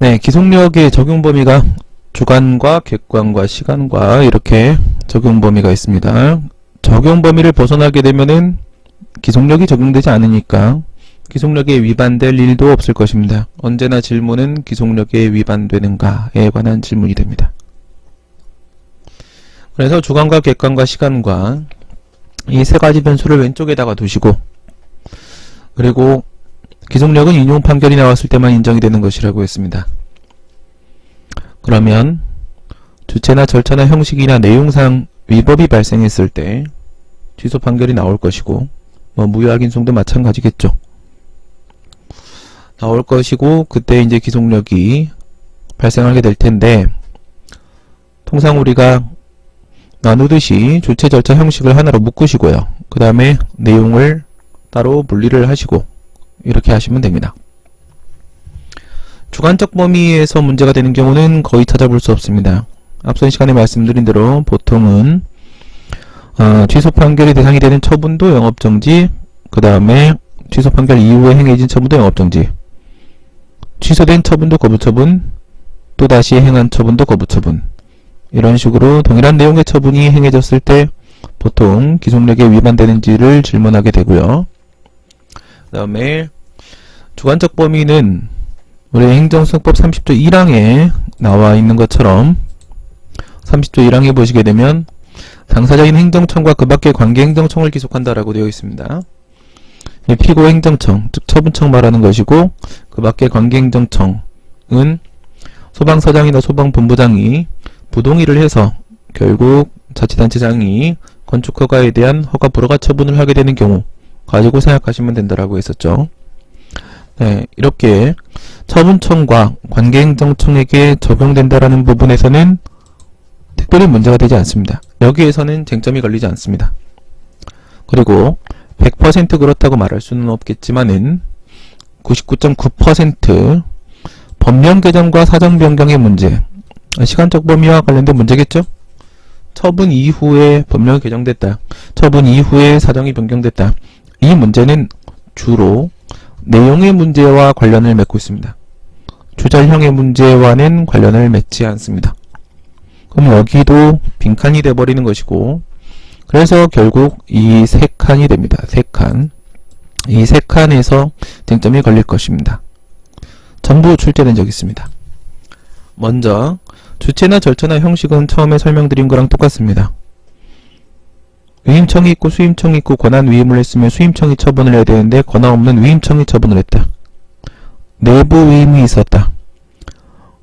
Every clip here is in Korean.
네, 기속력의 적용 범위가 주관과 객관과 시간과 이렇게 적용 범위가 있습니다. 적용 범위를 벗어나게 되면은 기속력이 적용되지 않으니까 기속력에 위반될 일도 없을 것입니다. 언제나 질문은 기속력에 위반되는가에 관한 질문이 됩니다. 그래서 주관과 객관과 시간과 이 세 가지 변수를 왼쪽에다가 두시고, 그리고 기속력은 인용 판결이 나왔을 때만 인정이 되는 것이라고 했습니다. 그러면 주체나 절차나 형식이나 내용상 위법이 발생했을 때 취소 판결이 나올 것이고, 무효확인송도 마찬가지겠죠. 나올 것이고, 그때 이제 기속력이 발생하게 될 텐데, 통상 우리가 나누듯이 주체, 절차, 형식을 하나로 묶으시고요. 그 다음에 내용을 따로 분리를 하시고 이렇게 하시면 됩니다. 주관적 범위에서 문제가 되는 경우는 거의 찾아볼 수 없습니다. 앞선 시간에 말씀드린 대로 보통은 취소 판결이 대상이 되는 처분도 영업정지, 그 다음에 취소 판결 이후에 행해진 처분도 영업정지, 취소된 처분도 거부처분, 또다시 행한 처분도 거부처분, 이런 식으로 동일한 내용의 처분이 행해졌을 때 보통 기속력에 위반되는지를 질문하게 되고요. 그 다음에 주관적 범위는 우리 행정수행법 30조 1항에 나와 있는 것처럼 30조 1항에 보시게 되면 당사자인 행정청과 그 밖의 관계행정청을 기속한다라고 되어 있습니다. 피고행정청, 즉 처분청 말하는 것이고, 그 밖의 관계행정청은 소방서장이나 소방본부장이 부동의를 해서 결국 자치단체장이 건축허가에 대한 허가 불허가 처분을 하게 되는 경우 가지고 생각하시면 된다라고 했었죠. 네, 이렇게 처분청과 관계행정청에게 적용된다라는 부분에서는 특별히 문제가 되지 않습니다. 여기에서는 쟁점이 걸리지 않습니다. 그리고 100% 그렇다고 말할 수는 없겠지만은 99.9% 법령 개정과 사정 변경의 문제, 시간적 범위와 관련된 문제겠죠? 처분 이후에 법령이 개정됐다, 처분 이후에 사정이 변경됐다, 이 문제는 주로 내용의 문제와 관련을 맺고 있습니다. 주절형의 문제와는 관련을 맺지 않습니다. 그럼 여기도 빈칸이 돼버리는 것이고, 그래서 결국 이 세 칸이 됩니다. 세 칸. 이 세 칸에서 쟁점이 걸릴 것입니다. 전부 출제된 적이 있습니다. 먼저 주체나 절차나 형식은 처음에 설명드린 거랑 똑같습니다. 위임청이 있고 수임청이 있고 권한 위임을 했으면 수임청이 처분을 해야 되는데 권한 없는 위임청이 처분을 했다. 내부 위임이 있었다.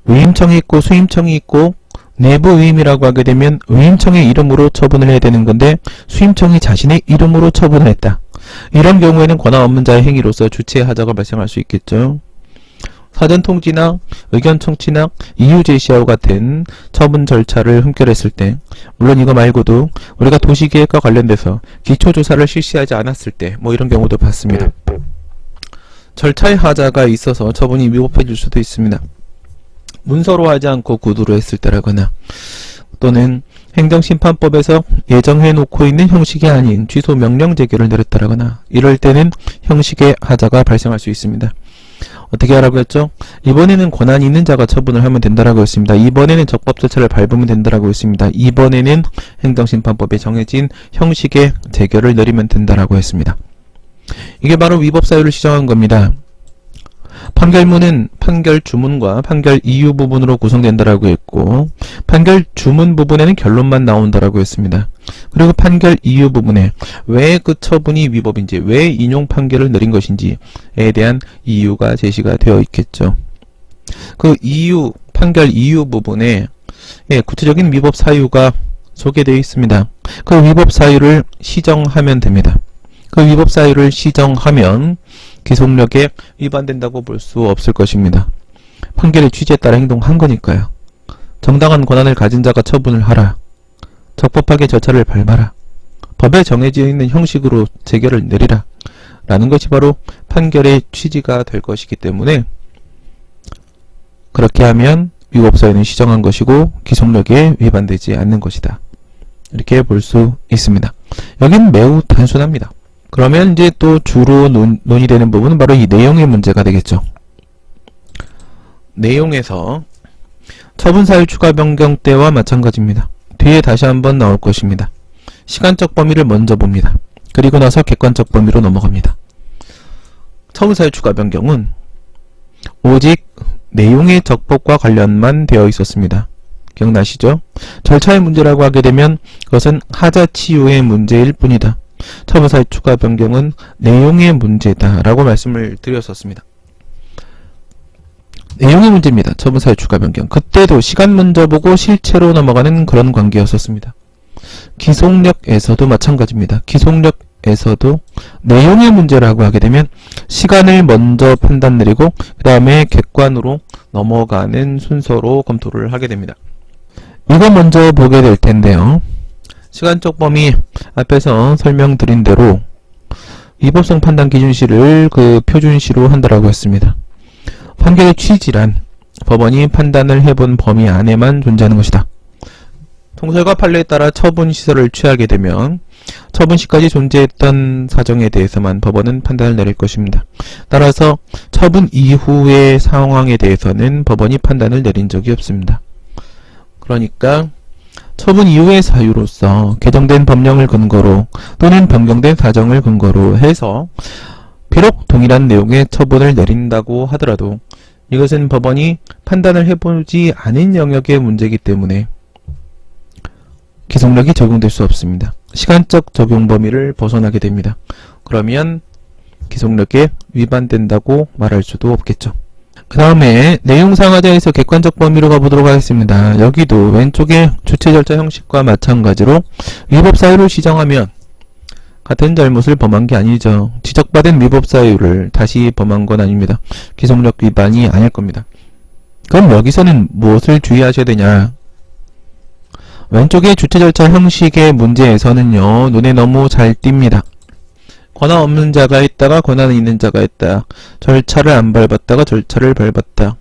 위임청이 있고 수임청이 있고 내부 위임이라고 하게 되면 위임청의 이름으로 처분을 해야 되는 건데 수임청이 자신의 이름으로 처분을 했다. 이런 경우에는 권한 없는 자의 행위로서 주체의 하자가 발생할 수 있겠죠. 사전 통지나 의견 청취나 이유 제시와 같은 처분 절차를 흠결했을 때, 물론 이거 말고도 우리가 도시계획과 관련돼서 기초조사를 실시하지 않았을 때 이런 경우도 봤습니다. 절차의 하자가 있어서 처분이 위법해질 수도 있습니다. 문서로 하지 않고 구두로 했을 때라거나, 또는 행정심판법에서 예정해 놓고 있는 형식이 아닌 취소 명령 제기를 내렸다라거나, 이럴 때는 형식의 하자가 발생할 수 있습니다. 어떻게 하라고 했죠? 이번에는 권한이 있는 자가 처분을 하면 된다라고 했습니다. 이번에는 적법 절차를 밟으면 된다라고 했습니다. 이번에는 행정심판법에 정해진 형식의 재결을 내리면 된다라고 했습니다. 이게 바로 위법 사유를 시정한 겁니다. 판결문은 판결 주문과 판결 이유 부분으로 구성된다라고 했고, 판결 주문 부분에는 결론만 나온다라고 했습니다. 그리고 판결 이유 부분에 왜 그 처분이 위법인지, 왜 인용 판결을 내린 것인지에 대한 이유가 제시가 되어 있겠죠. 그 이유, 판결 이유 부분에 구체적인 위법 사유가 소개되어 있습니다. 그 위법 사유를 시정하면 됩니다. 그 위법 사유를 시정하면 기속력에 위반된다고 볼 수 없을 것입니다. 판결의 취지에 따라 행동한 거니까요. 정당한 권한을 가진 자가 처분을 하라. 적법하게 절차를 밟아라. 법에 정해져 있는 형식으로 재결을 내리라. 라는 것이 바로 판결의 취지가 될 것이기 때문에 그렇게 하면 위법사유는 시정한 것이고 기속력에 위반되지 않는 것이다. 이렇게 볼 수 있습니다. 여기는 매우 단순합니다. 그러면 이제 또 주로 논의되는 부분은 바로 이 내용의 문제가 되겠죠. 내용에서 처분사유 추가 변경 때와 마찬가지입니다. 뒤에 다시 한번 나올 것입니다. 시간적 범위를 먼저 봅니다. 그리고 나서 객관적 범위로 넘어갑니다. 처분사유 추가 변경은 오직 내용의 적법과 관련만 되어 있었습니다. 기억나시죠? 절차의 문제라고 하게 되면 그것은 하자치유의 문제일 뿐이다. 처분사유 추가 변경은 내용의 문제다 라고 말씀을 드렸었습니다. 내용의 문제입니다. 처분사유 추가 변경. 그때도 시간 먼저 보고 실체로 넘어가는 그런 관계였었습니다. 기속력에서도 마찬가지입니다. 기속력에서도 내용의 문제라고 하게 되면 시간을 먼저 판단 내리고 그 다음에 객관으로 넘어가는 순서로 검토를 하게 됩니다. 이거 먼저 보게 될 텐데요. 시간적 범위 앞에서 설명드린 대로 위법성 판단 기준시를 그 표준시로 한다라고 했습니다. 판결의 취지란 법원이 판단을 해본 범위 안에만 존재하는 것이다. 통설과 판례에 따라 처분 시설을 취하게 되면 처분 시까지 존재했던 사정에 대해서만 법원은 판단을 내릴 것입니다. 따라서 처분 이후의 상황에 대해서는 법원이 판단을 내린 적이 없습니다. 그러니까 처분 이후의 사유로서 개정된 법령을 근거로 또는 변경된 사정을 근거로 해서 비록 동일한 내용의 처분을 내린다고 하더라도 이것은 법원이 판단을 해보지 않은 영역의 문제이기 때문에 기속력이 적용될 수 없습니다. 시간적 적용 범위를 벗어나게 됩니다. 그러면 기속력에 위반된다고 말할 수도 없겠죠. 그 다음에 내용상 하자에서 객관적 범위로 가보도록 하겠습니다. 여기도 왼쪽에 주체 절차 형식과 마찬가지로 위법 사유를 시정하면 같은 잘못을 범한 게 아니죠. 지적받은 위법 사유를 다시 범한 건 아닙니다. 기속력 위반이 아닐 겁니다. 그럼 여기서는 무엇을 주의하셔야 되냐? 왼쪽의 주체 절차 형식의 문제에서는요, 눈에 너무 잘 띕니다. 권한 없는 자가 있다가 권한 있는 자가 있다. 절차를 안 밟았다가 절차를 밟았다.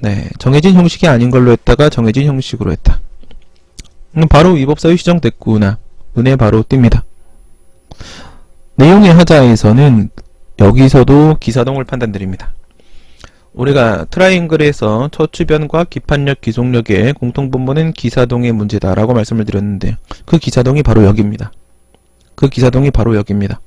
네, 정해진 형식이 아닌 걸로 했다가 정해진 형식으로 했다. 바로 위법사유 시정됐구나. 눈에 바로 띕니다. 내용의 하자에서는 여기서도 기사동을 판단드립니다. 우리가 트라이앵글에서 처추변과 기판력, 기속력의 공통분모는 기사동의 문제다라고 말씀을 드렸는데 그 기사동이 바로 여기입니다. 그 기사동이 바로 여기입니다.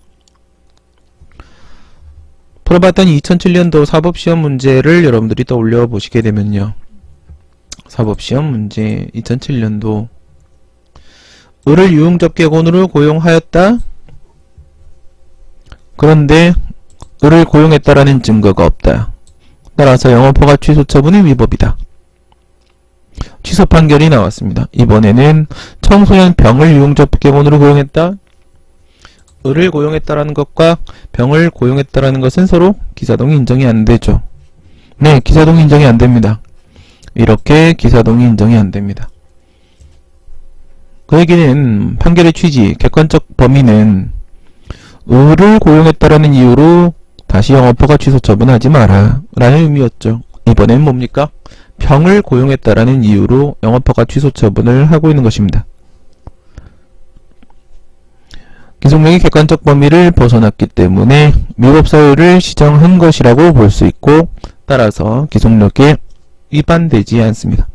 풀어봤던 2007년도 사법시험 문제를 여러분들이 떠올려 보시게 되면요. 사법시험 문제 2007년도 을을 유흥접객원으로 고용하였다. 그런데 을을 고용했다라는 증거가 없다. 따라서 영업허가 취소 처분이 위법이다. 취소 판결이 나왔습니다. 이번에는 청소년 병을 유흥접객원으로 고용했다. 을을 고용했다라는 것과 병을 고용했다라는 것은 서로 기사동이 인정이 안 되죠. 네, 기사동이 인정이 안 됩니다. 이렇게 기사동이 인정이 안 됩니다. 그 얘기는 판결의 취지, 객관적 범위는 을을 고용했다라는 이유로 다시 영업허가 취소 처분하지 마라 라는 의미였죠. 이번엔 뭡니까? 병을 고용했다라는 이유로 영업허가 취소 처분을 하고 있는 것입니다. 기속력이 객관적 범위를 벗어났기 때문에 위법사유를 시정한 것이라고 볼 수 있고 따라서 기속력에 위반되지 않습니다.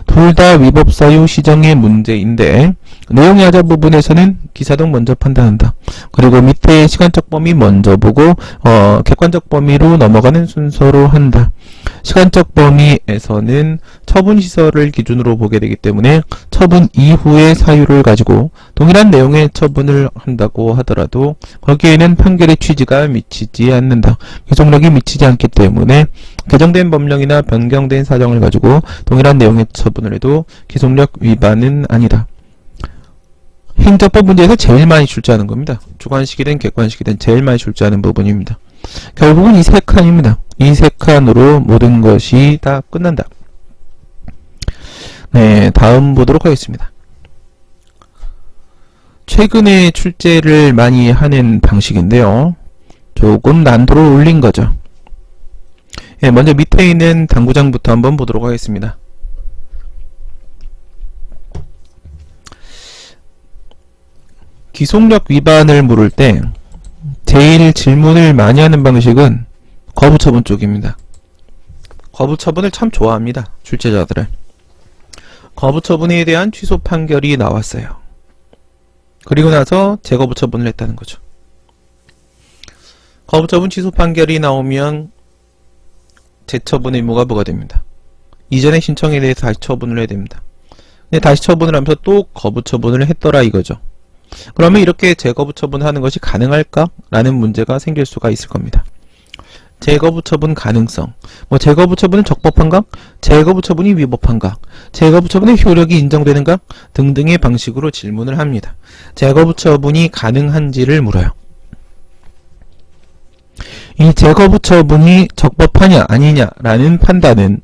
둘 다 위법사유 시정의 문제인데 내용의 하자 부분에서는 기사동 먼저 판단한다. 그리고 밑에 시간적 범위 먼저 보고 객관적 범위로 넘어가는 순서로 한다. 시간적 범위에서는 처분 시설을 기준으로 보게 되기 때문에 처분 이후의 사유를 가지고 동일한 내용의 처분을 한다고 하더라도 거기에는 판결의 취지가 미치지 않는다. 기속력이 미치지 않기 때문에 개정된 법령이나 변경된 사정을 가지고 동일한 내용의 처분을 해도 기속력 위반은 아니다. 행정법 문제에서 제일 많이 출제하는 겁니다. 주관식이든 객관식이든 제일 많이 출제하는 부분입니다. 결국은 이 세 칸입니다. 이 세 칸으로 모든 것이 다 끝난다. 네, 다음 보도록 하겠습니다. 최근에 출제를 많이 하는 방식인데요. 조금 난도를 올린 거죠. 네, 먼저 밑에 있는 당구장부터 한번 보도록 하겠습니다. 기속력 위반을 물을 때 제일 질문을 많이 하는 방식은 거부처분 쪽입니다. 거부 처분을 참 좋아합니다. 출제자들은. 거부 처분에 대한 취소 판결이 나왔어요. 그리고 나서 재거부 처분을 했다는 거죠. 거부 처분 취소 판결이 나오면 재처분 의무가 부과됩니다. 이전의 신청에 대해서 다시 처분을 해야 됩니다. 근데 다시 처분을 하면서 또 거부 처분을 했더라 이거죠. 그러면 이렇게 재거부 처분하는 것이 가능할까? 라는 문제가 생길 수가 있을 겁니다. 재거부 처분 가능성, 재거부 처분은 적법한가? 재거부 처분이 위법한가? 재거부 처분의 효력이 인정되는가? 등등의 방식으로 질문을 합니다. 재거부 처분이 가능한지를 물어요. 이 재거부 처분이 적법하냐 아니냐라는 판단은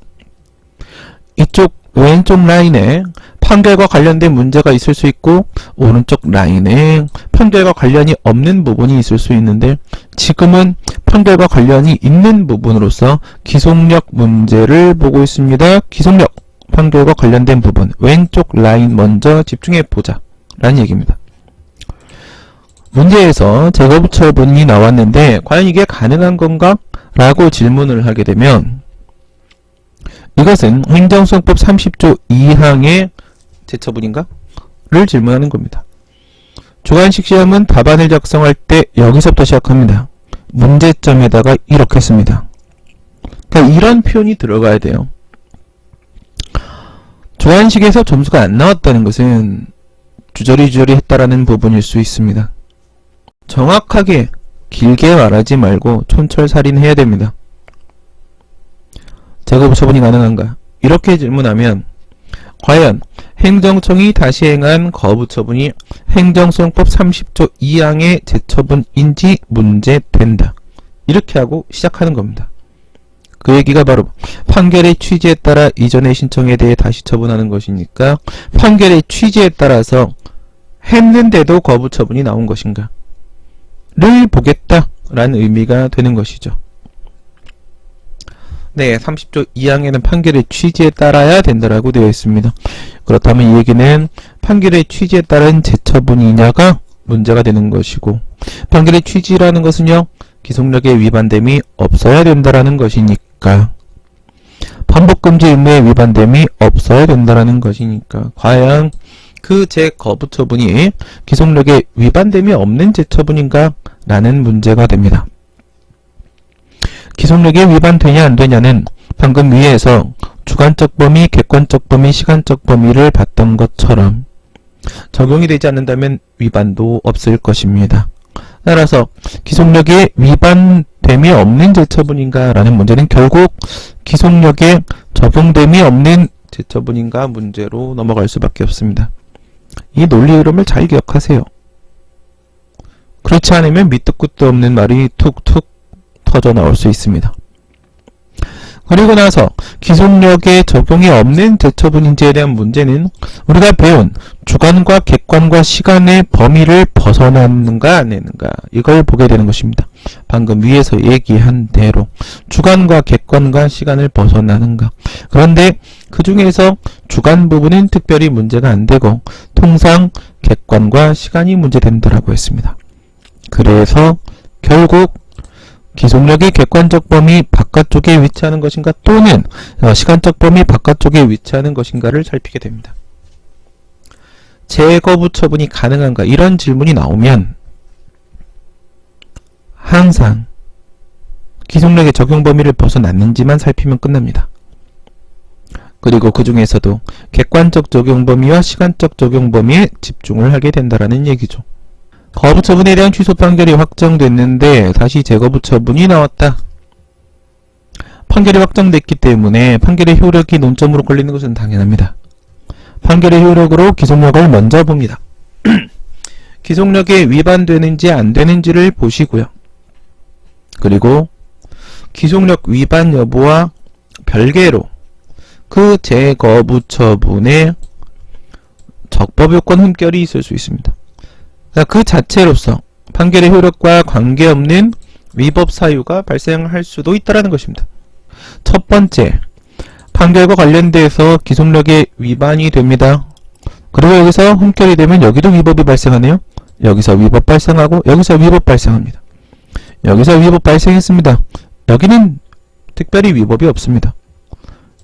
이쪽 왼쪽 라인에 판결과 관련된 문제가 있을 수 있고 오른쪽 라인에 판결과 관련이 없는 부분이 있을 수 있는데 지금은 판결과 관련이 있는 부분으로서 기속력 문제를 보고 있습니다. 기속력 판결과 관련된 부분 왼쪽 라인 먼저 집중해 보자 라는 얘기입니다. 문제에서 재거부 처분이 나왔는데 과연 이게 가능한 건가? 라고 질문을 하게 되면 이것은 행정소송법 30조 2항의 재처분인가? 를 질문하는 겁니다. 주관식 시험은 답안을 작성할 때 여기서부터 시작합니다. 문제점에다가 이렇게 씁니다. 그러니까 이런 표현이 들어가야 돼요. 주관식에서 점수가 안 나왔다는 것은 주저리 했다라는 부분일 수 있습니다. 정확하게 길게 말하지 말고 촌철살인해야 됩니다. 재거부 처분이 가능한가? 이렇게 질문하면 과연 행정청이 다시 행한 거부 처분이 행정소송법 30조 2항의 재처분인지 문제된다. 이렇게 하고 시작하는 겁니다. 그 얘기가 바로 판결의 취지에 따라 이전의 신청에 대해 다시 처분하는 것이니까 판결의 취지에 따라서 했는데도 거부 처분이 나온 것인가 를 보겠다라는 의미가 되는 것이죠. 네, 30조 2항에는 판결의 취지에 따라야 된다라고 되어 있습니다. 그렇다면 이 얘기는 판결의 취지에 따른 재처분이냐가 문제가 되는 것이고 판결의 취지라는 것은요 기속력에 위반됨이 없어야 된다라는 것이니까 반복금지 의무에 위반됨이 없어야 된다라는 것이니까 과연 그 재거부 처분이 기속력에 위반됨이 없는 재처분인가 라는 문제가 됩니다. 기속력에 위반되냐 안 되냐는 방금 위에서 주관적 범위, 객관적 범위, 시간적 범위를 봤던 것처럼 적용이 되지 않는다면 위반도 없을 것입니다. 따라서 기속력에 위반됨이 없는 재처분인가 라는 문제는 결국 기속력에 적용됨이 없는 재처분인가 문제로 넘어갈 수밖에 없습니다. 이 논리 흐름을 잘 기억하세요. 그렇지 않으면 밑도 끝도 없는 말이 툭툭 터져 나올 수 있습니다. 그리고 나서 기속력에 적용이 없는 재처분인지에 대한 문제는 우리가 배운 주관과 객관과 시간의 범위를 벗어났는가 안 했는가 이걸 보게 되는 것입니다. 방금 위에서 얘기한 대로 주관과 객관과 시간을 벗어나는가. 그런데 그 중에서 주관 부분은 특별히 문제가 안 되고 통상 객관과 시간이 문제된다라고 했습니다. 그래서 결국 기속력의 객관적 범위 바깥쪽에 위치하는 것인가 또는 시간적 범위 바깥쪽에 위치하는 것인가를 살피게 됩니다. 재거부 처분이 가능한가 이런 질문이 나오면 항상 기속력의 적용 범위를 벗어났는지만 살피면 끝납니다. 그리고 그 중에서도 객관적 적용 범위와 시간적 적용 범위에 집중을 하게 된다라는 얘기죠. 거부 처분에 대한 취소 판결이 확정됐는데 다시 재거부 처분이 나왔다. 판결이 확정됐기 때문에 판결의 효력이 논점으로 걸리는 것은 당연합니다. 판결의 효력으로 기속력을 먼저 봅니다. 기속력에 위반되는지 안 되는지를 보시고요. 그리고 기속력 위반 여부와 별개로 그 재거부 처분에 적법요건 흠결이 있을 수 있습니다. 그 자체로서 판결의 효력과 관계없는 위법 사유가 발생할 수도 있다는 것입니다. 첫 번째, 판결과 관련돼서 기속력에 위반이 됩니다. 그리고 여기서 흠결이 되면 여기도 위법이 발생하네요. 여기서 위법 발생하고 여기서 위법 발생합니다. 여기서 위법 발생했습니다. 여기는 특별히 위법이 없습니다.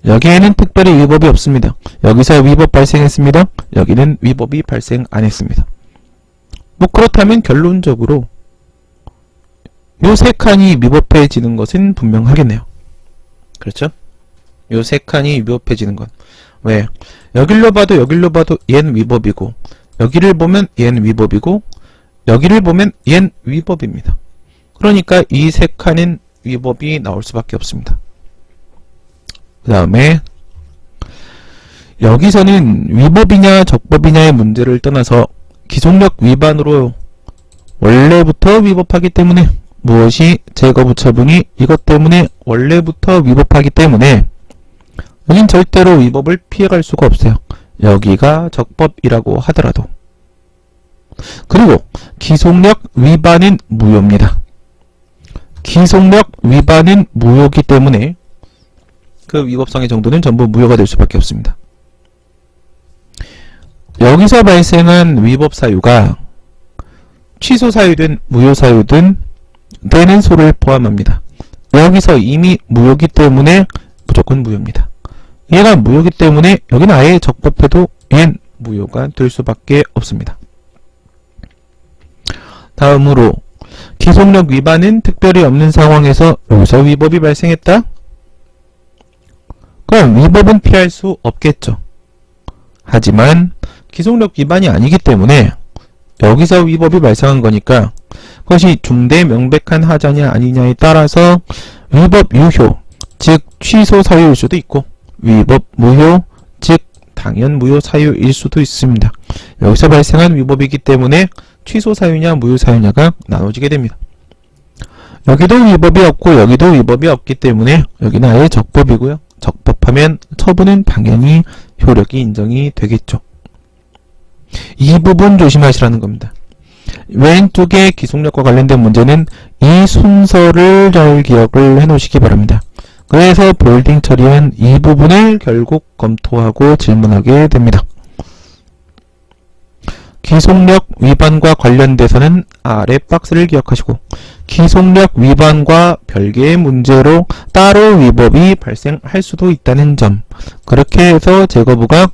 여기에는 특별히 위법이 없습니다. 여기서 위법 발생했습니다. 여기는 위법이 발생 안 했습니다. 뭐 그렇다면 결론적으로 요 세 칸이 위법해지는 것은 분명하겠네요. 그렇죠? 요 세 칸이 위법해지는 것. 왜? 여길로 봐도 얘는 위법이고, 여기를 보면 얘는 위법이고, 여기를 보면 얘는 위법입니다. 그러니까 이 세 칸은 위법이 나올 수밖에 없습니다. 그 다음에 여기서는 위법이냐 적법이냐의 문제를 떠나서 기속력 위반으로 원래부터 위법하기 때문에, 무엇이 제거부처분이 이것 때문에 원래부터 위법하기 때문에 여긴 절대로 위법을 피해갈 수가 없어요. 여기가 적법이라고 하더라도. 그리고 기속력 위반은 무효입니다. 기속력 위반은 무효이기 때문에 그 위법성의 정도는 전부 무효가 될 수밖에 없습니다. 여기서 발생한 위법 사유가 취소 사유든 무효 사유든 되는 소를 포함합니다. 여기서 이미 무효이기 때문에 무조건 무효입니다. 얘가 무효이기 때문에 여기는 아예 적법해도 얘는 무효가 될 수밖에 없습니다. 다음으로 기속력 위반은 특별히 없는 상황에서 여기서 위법이 발생했다? 그럼 위법은 피할 수 없겠죠. 하지만 기속력 위반이 아니기 때문에 여기서 위법이 발생한 거니까 그것이 중대 명백한 하자냐 아니냐에 따라서 위법 유효, 즉 취소 사유일 수도 있고 위법 무효, 즉 당연 무효 사유일 수도 있습니다. 여기서 발생한 위법이기 때문에 취소 사유냐 무효 사유냐가 나눠지게 됩니다. 여기도 위법이 없고 여기도 위법이 없기 때문에 여기는 아예 적법이고요. 적법하면 처분은 당연히 효력이 인정이 되겠죠. 이 부분 조심하시라는 겁니다. 왼쪽의 기속력과 관련된 문제는 이 순서를 잘 기억을 해 놓으시기 바랍니다. 그래서 볼딩 처리한 이 부분을 결국 검토하고 질문하게 됩니다. 기속력 위반과 관련돼서는 아래 박스를 기억하시고 기속력 위반과 별개의 문제로 따로 위법이 발생할 수도 있다는 점, 그렇게 해서 제거부가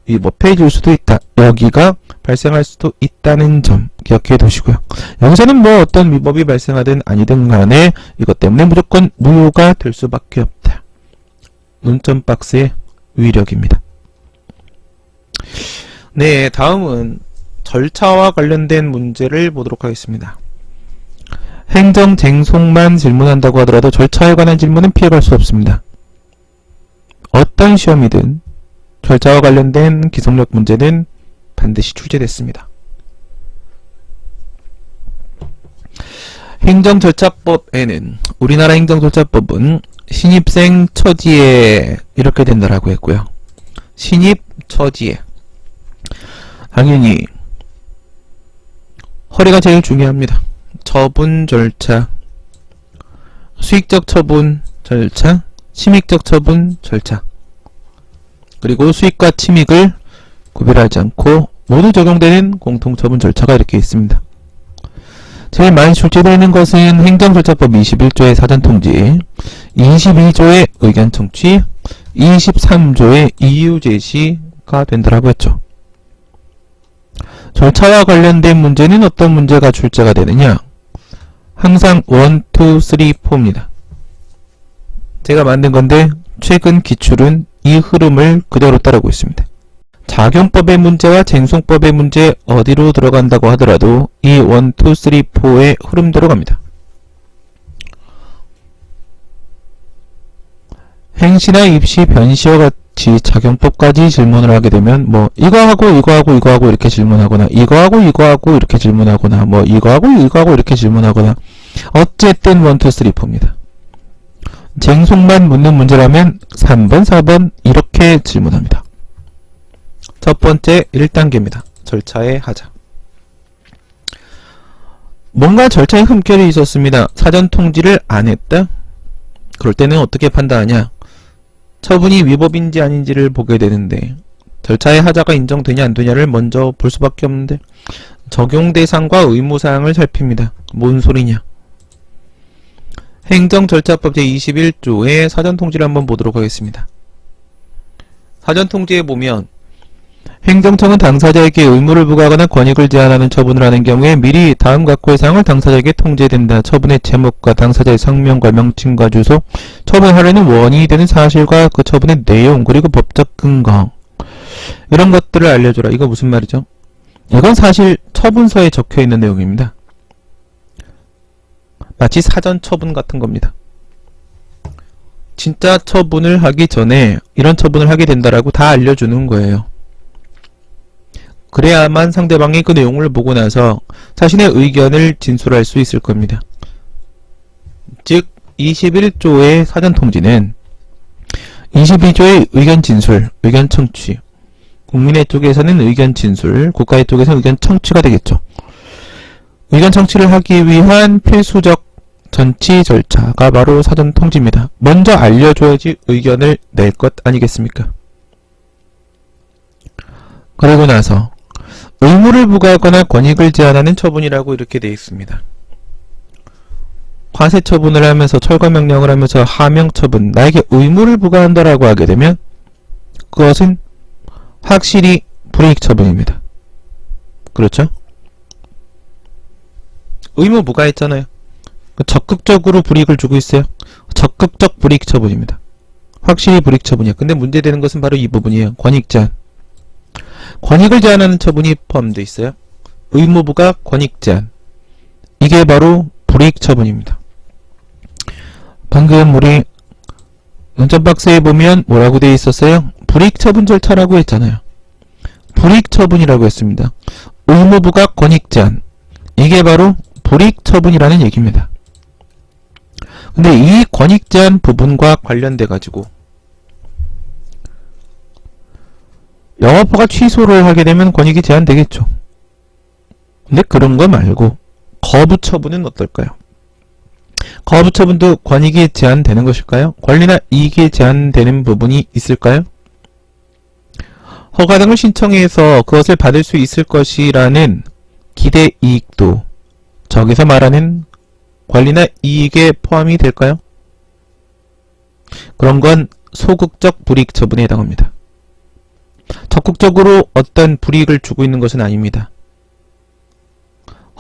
위법해 줄 수도 있다, 여기가 발생할 수도 있다는 점 기억해 두시고요. 여기서는 뭐 어떤 위법이 발생하든 아니든 간에 이것 때문에 무조건 무효가 될 수밖에 없다. 논점 박스의 위력입니다. 네, 다음은 절차와 관련된 문제를 보도록 하겠습니다. 행정쟁송만 질문한다고 하더라도 절차에 관한 질문은 피해갈 수 없습니다. 어떤 시험이든 절차와 관련된 기속력 문제는 반드시 출제됐습니다. 행정절차법에는, 우리나라 행정절차법은 신입생 처지에 이렇게 된다라고 했고요. 신입 처지에 당연히 허리가 제일 중요합니다. 처분 절차, 수익적 처분 절차, 침익적 처분 절차, 그리고 수익과 침익을 구별하지 않고 모두 적용되는 공통처분 절차가 이렇게 있습니다. 제일 많이 출제되는 것은 행정절차법 21조의 사전통지, 22조의 의견 청취, 23조의 이유 제시가 된다라고 했죠. 절차와 관련된 문제는 어떤 문제가 출제가 되느냐? 항상 1, 2, 3, 4입니다. 제가 만든 건데 최근 기출은 이 흐름을 그대로 따르고 있습니다. 작용법의 문제와 쟁송법의 문제 어디로 들어간다고 하더라도 이 1, 2, 3, 4의 흐름대로 갑니다. 행시나 입시, 변시와 같이 작용법까지 질문을 하게 되면 뭐 이거하고 이거하고 이거하고 이렇게 질문하거나 이거하고 이거하고 이렇게 질문하거나 뭐 이거하고 이거하고 이렇게 질문하거나 어쨌든 1, 2, 3, 4입니다. 쟁송만 묻는 문제라면 3번, 4번 이렇게 질문합니다. 첫 번째 1단계입니다. 절차의 하자. 뭔가 절차에 흠결이 있었습니다. 사전 통지를 안 했다? 그럴 때는 어떻게 판단하냐? 처분이 위법인지 아닌지를 보게 되는데 절차의 하자가 인정되냐 안 되냐를 먼저 볼 수밖에 없는데 적용 대상과 의무사항을 살핍니다. 뭔 소리냐? 행정절차법 제21조의 사전통지를 한번 보도록 하겠습니다. 사전통지에 보면 행정청은 당사자에게 의무를 부과하거나 권익을 제한하는 처분을 하는 경우에 미리 다음 각호의 사항을 당사자에게 통지된다. 처분의 제목과 당사자의 성명과 명칭과 주소, 처분하려는 원인이 되는 사실과 그 처분의 내용, 그리고 법적 근거, 이런 것들을 알려줘라. 이거 무슨 말이죠? 이건 사실 처분서에 적혀있는 내용입니다. 마치 사전 처분 같은 겁니다. 진짜 처분을 하기 전에 이런 처분을 하게 된다라고 다 알려주는 거예요. 그래야만 상대방이 그 내용을 보고 나서 자신의 의견을 진술할 수 있을 겁니다. 즉 21조의 사전통지는 22조의 의견 진술, 의견 청취, 국민의 쪽에서는 의견 진술, 국가의 쪽에서는 의견 청취가 되겠죠. 의견 청취를 하기 위한 필수적 전치 절차가 바로 사전통지입니다. 먼저 알려줘야지 의견을 낼 것 아니겠습니까? 그리고 나서 의무를 부과하거나 권익을 제한하는 처분이라고 이렇게 되어 있습니다. 과세 처분을 하면서 철거명령을 하면서 하명처분, 나에게 의무를 부과한다라고 하게 되면 그것은 확실히 불이익 처분입니다. 그렇죠? 의무 부과했잖아요. 적극적으로 불이익을 주고 있어요. 적극적 불이익 처분입니다. 확실히 불이익 처분이야. 근데 문제되는 것은 바로 이 부분이에요. 권익 제한. 권익을 제한하는 처분이 포함되어 있어요. 의무 부과, 권익 제한. 이게 바로 불이익 처분입니다. 방금 우리 논점박스에 보면 뭐라고 되어 있었어요? 불이익 처분 절차라고 했잖아요. 불이익 처분이라고 했습니다. 의무 부과, 권익 제한. 이게 바로 불이익 처분이라는 얘기입니다. 근데 이 권익 제한 부분과 관련돼 가지고 영업허가 취소를 하게 되면 권익이 제한되겠죠. 근데 그런 거 말고 거부 처분은 어떨까요? 거부 처분도 권익이 제한되는 것일까요? 권리나 이익이 제한되는 부분이 있을까요? 허가 등을 신청해서 그것을 받을 수 있을 것이라는 기대 이익도 저기서 말하는 권리나 이익에 포함이 될까요? 그런 건 소극적 불이익 처분에 해당합니다. 적극적으로 어떤 불이익을 주고 있는 것은 아닙니다.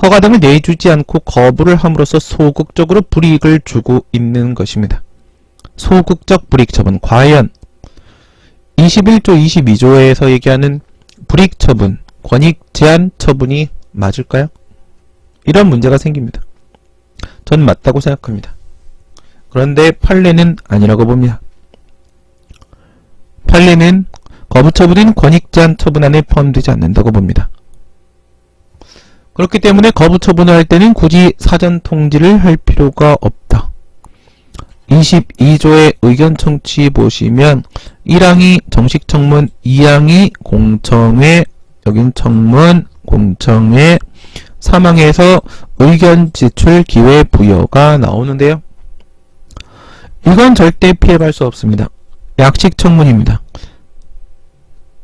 허가 등을 내주지 않고 거부를 함으로써 소극적으로 불이익을 주고 있는 것입니다. 소극적 불이익 처분. 과연 21조, 22조에서 얘기하는 불이익 처분, 권익 제한 처분이 맞을까요? 이런 문제가 생깁니다. 전 맞다고 생각합니다. 그런데 판례는 아니라고 봅니다. 판례는 거부 처분인 권익 제한 처분 안에 포함되지 않는다고 봅니다. 그렇기 때문에 거부 처분을 할 때는 굳이 사전 통지를 할 필요가 없다. 22조의 의견 청취 보시면 1항이 정식 청문, 2항이 공청회, 여긴 청문, 공청회, 3항에서 의견 제출 기회 부여가 나오는데요. 이건 절대 피해갈 수 없습니다. 약식 청문입니다.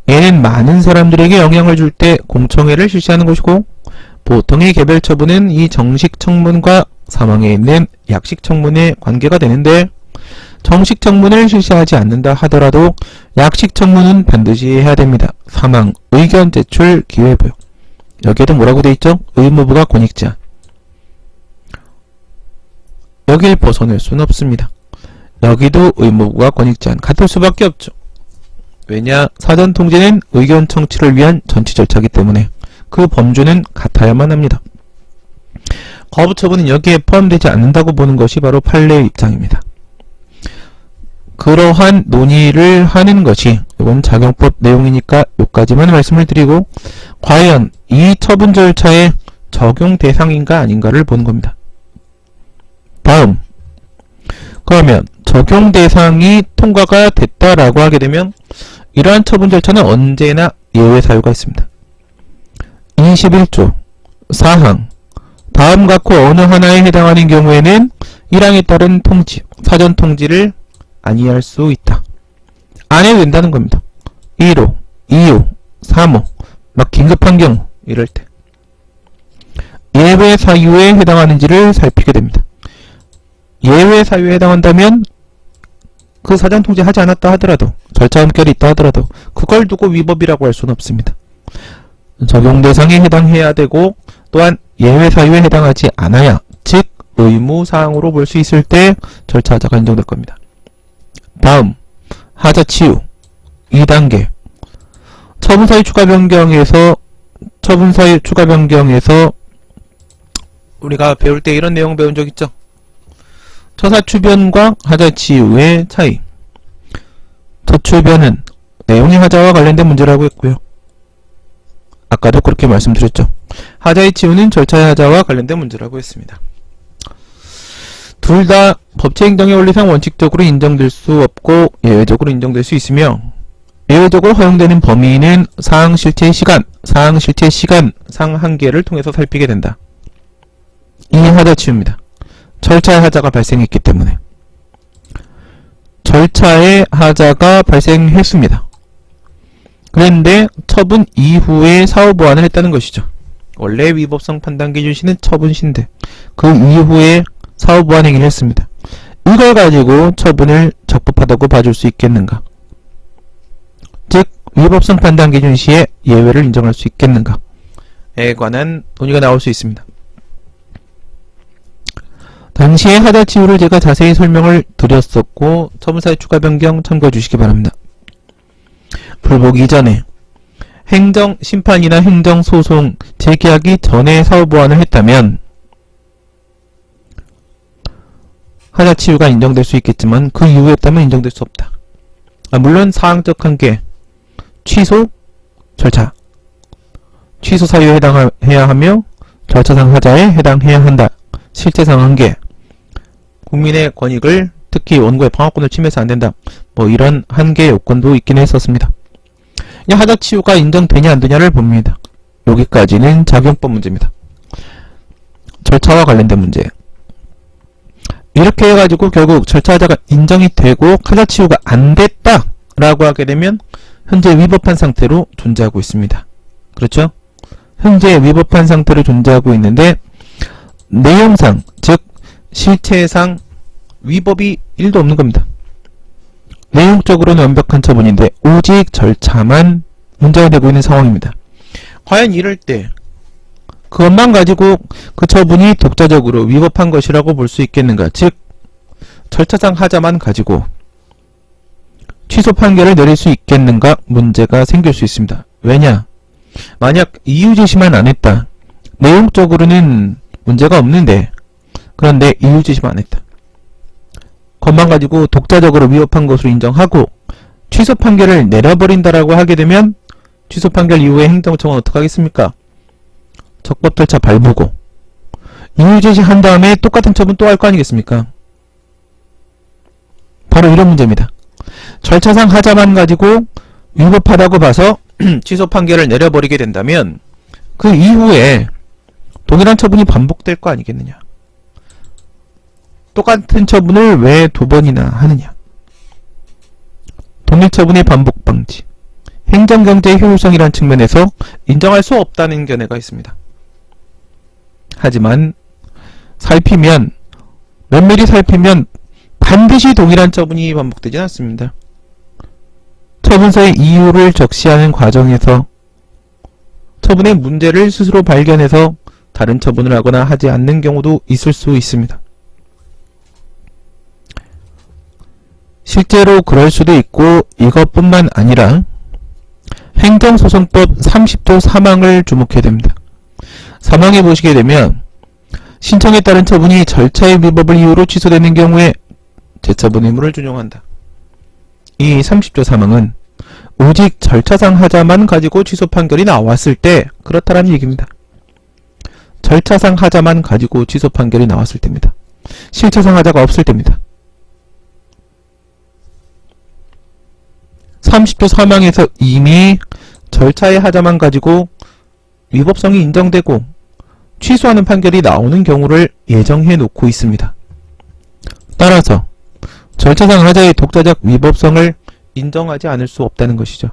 얘는 많은 사람들에게 영향을 줄 때 공청회를 실시하는 것이고, 보통의 개별 처분은 이 정식 청문과 3항에 있는 약식 청문에 관계가 되는데, 정식 청문을 실시하지 않는다 하더라도 약식 청문은 반드시 해야 됩니다. 3항 의견 제출 기회 부여. 여기에도 뭐라고 돼 있죠? 의무부가 권익 제한. 여길 벗어날 수는 없습니다. 여기도 의무부가 권익 제한. 같을 수밖에 없죠. 왜냐? 사전 통지는 의견 청취를 위한 전치 절차이기 때문에 그 범주는 같아야만 합니다. 거부 처분은 여기에 포함되지 않는다고 보는 것이 바로 판례의 입장입니다. 그러한 논의를 하는 것이, 이건 작용법 내용이니까 여기까지만 말씀을 드리고, 과연 이 처분 절차의 적용 대상인가 아닌가를 보는 겁니다. 다음, 그러면 적용 대상이 통과가 됐다라고 하게 되면 이러한 처분 절차는 언제나 예외 사유가 있습니다. 21조 4항 다음 각호 어느 하나에 해당하는 경우에는 1항에 따른 통지, 사전 통지를 아니할 수 있다. 안 해도 된다는 겁니다. 1호, 2호, 3호, 막 긴급한 경우 이럴 때 예외 사유에 해당하는지를 살피게 됩니다. 예외 사유에 해당한다면 그 사전 통지하지 않았다 하더라도, 절차 흠결이 있다 하더라도 그걸 두고 위법이라고 할 수는 없습니다. 적용 대상에 해당해야 되고 또한 예외 사유에 해당하지 않아야, 즉 의무사항으로 볼 수 있을 때 절차 하자가 인정될 겁니다. 다음 하자 치유 2단계. 처분사유 추가 변경에서 우리가 배울 때 이런 내용 배운 적 있죠? 처사추변과 하자치유의 차이. 처추변은 내용이 하자와 관련된 문제라고 했고요. 아까도 그렇게 말씀드렸죠. 하자의 치유는 절차의 하자와 관련된 문제라고 했습니다. 둘 다 법치행정의 원리상 원칙적으로 인정될 수 없고 예외적으로 인정될 수 있으며, 예외적으로 허용되는 범위는 사항 실체 시간, 상한계를 통해서 살피게 된다. 이 하자치유입니다. 절차의 하자가 발생했기 때문에. 절차의 하자가 발생했습니다. 그런데 처분 이후에 사후 보완을 했다는 것이죠. 원래 위법성 판단 기준시는 처분시인데 그 이후에 사후 보완 행위를 했습니다. 이걸 가지고 처분을 적법하다고 봐줄 수 있겠는가? 즉 위법성 판단 기준시에 예외를 인정할 수 있겠는가에 관한 논의가 나올 수 있습니다. 당시에 하자치유를 제가 자세히 설명을 드렸었고 처분사유 추가 변경 참고해 주시기 바랍니다. 불복 이전에 행정심판이나 행정소송 제기하기 전에 사후보완을 했다면 하자치유가 인정될 수 있겠지만 그 이후에 했다면 인정될 수 없다. 물론 사항적 한계, 취소, 절차, 취소 사유에 해당해야 하며 절차상 하자에 해당해야 한다. 실체상 한계, 국민의 권익을, 특히 원고의 방어권을 침해해서 안된다. 이런 한계 요건도 있긴 했었습니다. 하자치유가 인정되냐 안되냐를 봅니다. 여기까지는 작용법 문제입니다. 절차와 관련된 문제. 이렇게 해가지고 결국 절차 하자가 인정이 되고 하자치유가 안됐다 라고 하게 되면 현재 위법한 상태로 존재하고 있습니다. 그렇죠? 현재 위법한 상태로 존재하고 있는데 내용상, 즉 실체상 위법이 1도 없는 겁니다. 내용적으로는 완벽한 처분인데 오직 절차만 문제가 되고 있는 상황입니다. 과연 이럴 때 그것만 가지고 그 처분이 독자적으로 위법한 것이라고 볼 수 있겠는가? 즉 절차상 하자만 가지고 취소 판결을 내릴 수 있겠는가? 문제가 생길 수 있습니다. 왜냐? 만약 이유 제시만 안 했다. 내용적으로는 문제가 없는데 그런데 이유 제시만 안 했다. 것만 가지고 독자적으로 위법한 것으로 인정하고 취소 판결을 내려버린다라고 하게 되면 취소 판결 이후에 행정청은 어떻게 하겠습니까? 적법 절차 밟고 이유 제시한 다음에 똑같은 처분 또 할 거 아니겠습니까? 바로 이런 문제입니다. 절차상 하자만 가지고 위법하다고 봐서 취소 판결을 내려버리게 된다면 그 이후에 동일한 처분이 반복될 거 아니겠느냐. 똑같은 처분을 왜 2번이나 하느냐. 동일 처분의 반복 방지. 행정경제의 효율성이라는 측면에서 인정할 수 없다는 견해가 있습니다. 하지만 면밀히 살피면 반드시 동일한 처분이 반복되진 않습니다. 처분서의 이유를 적시하는 과정에서 처분의 문제를 스스로 발견해서 다른 처분을 하거나 하지 않는 경우도 있을 수 있습니다. 실제로 그럴 수도 있고 이것뿐만 아니라 행정소송법 30조 3항을 주목해야 됩니다. 3항에 보시게 되면 신청에 따른 처분이 절차의 위법을 이유로 취소되는 경우에 재처분 의무를 준용한다. 이 30조 3항은 오직 절차상 하자만 가지고 취소 판결이 나왔을 때 그렇다라는 얘기입니다. 절차상 하자만 가지고 취소 판결이 나왔을 때입니다. 실체상 하자가 없을 때입니다. 30조 3항에서 이미 절차의 하자만 가지고 위법성이 인정되고 취소하는 판결이 나오는 경우를 예정해 놓고 있습니다. 따라서 절차상 하자의 독자적 위법성을 인정하지 않을 수 없다는 것이죠.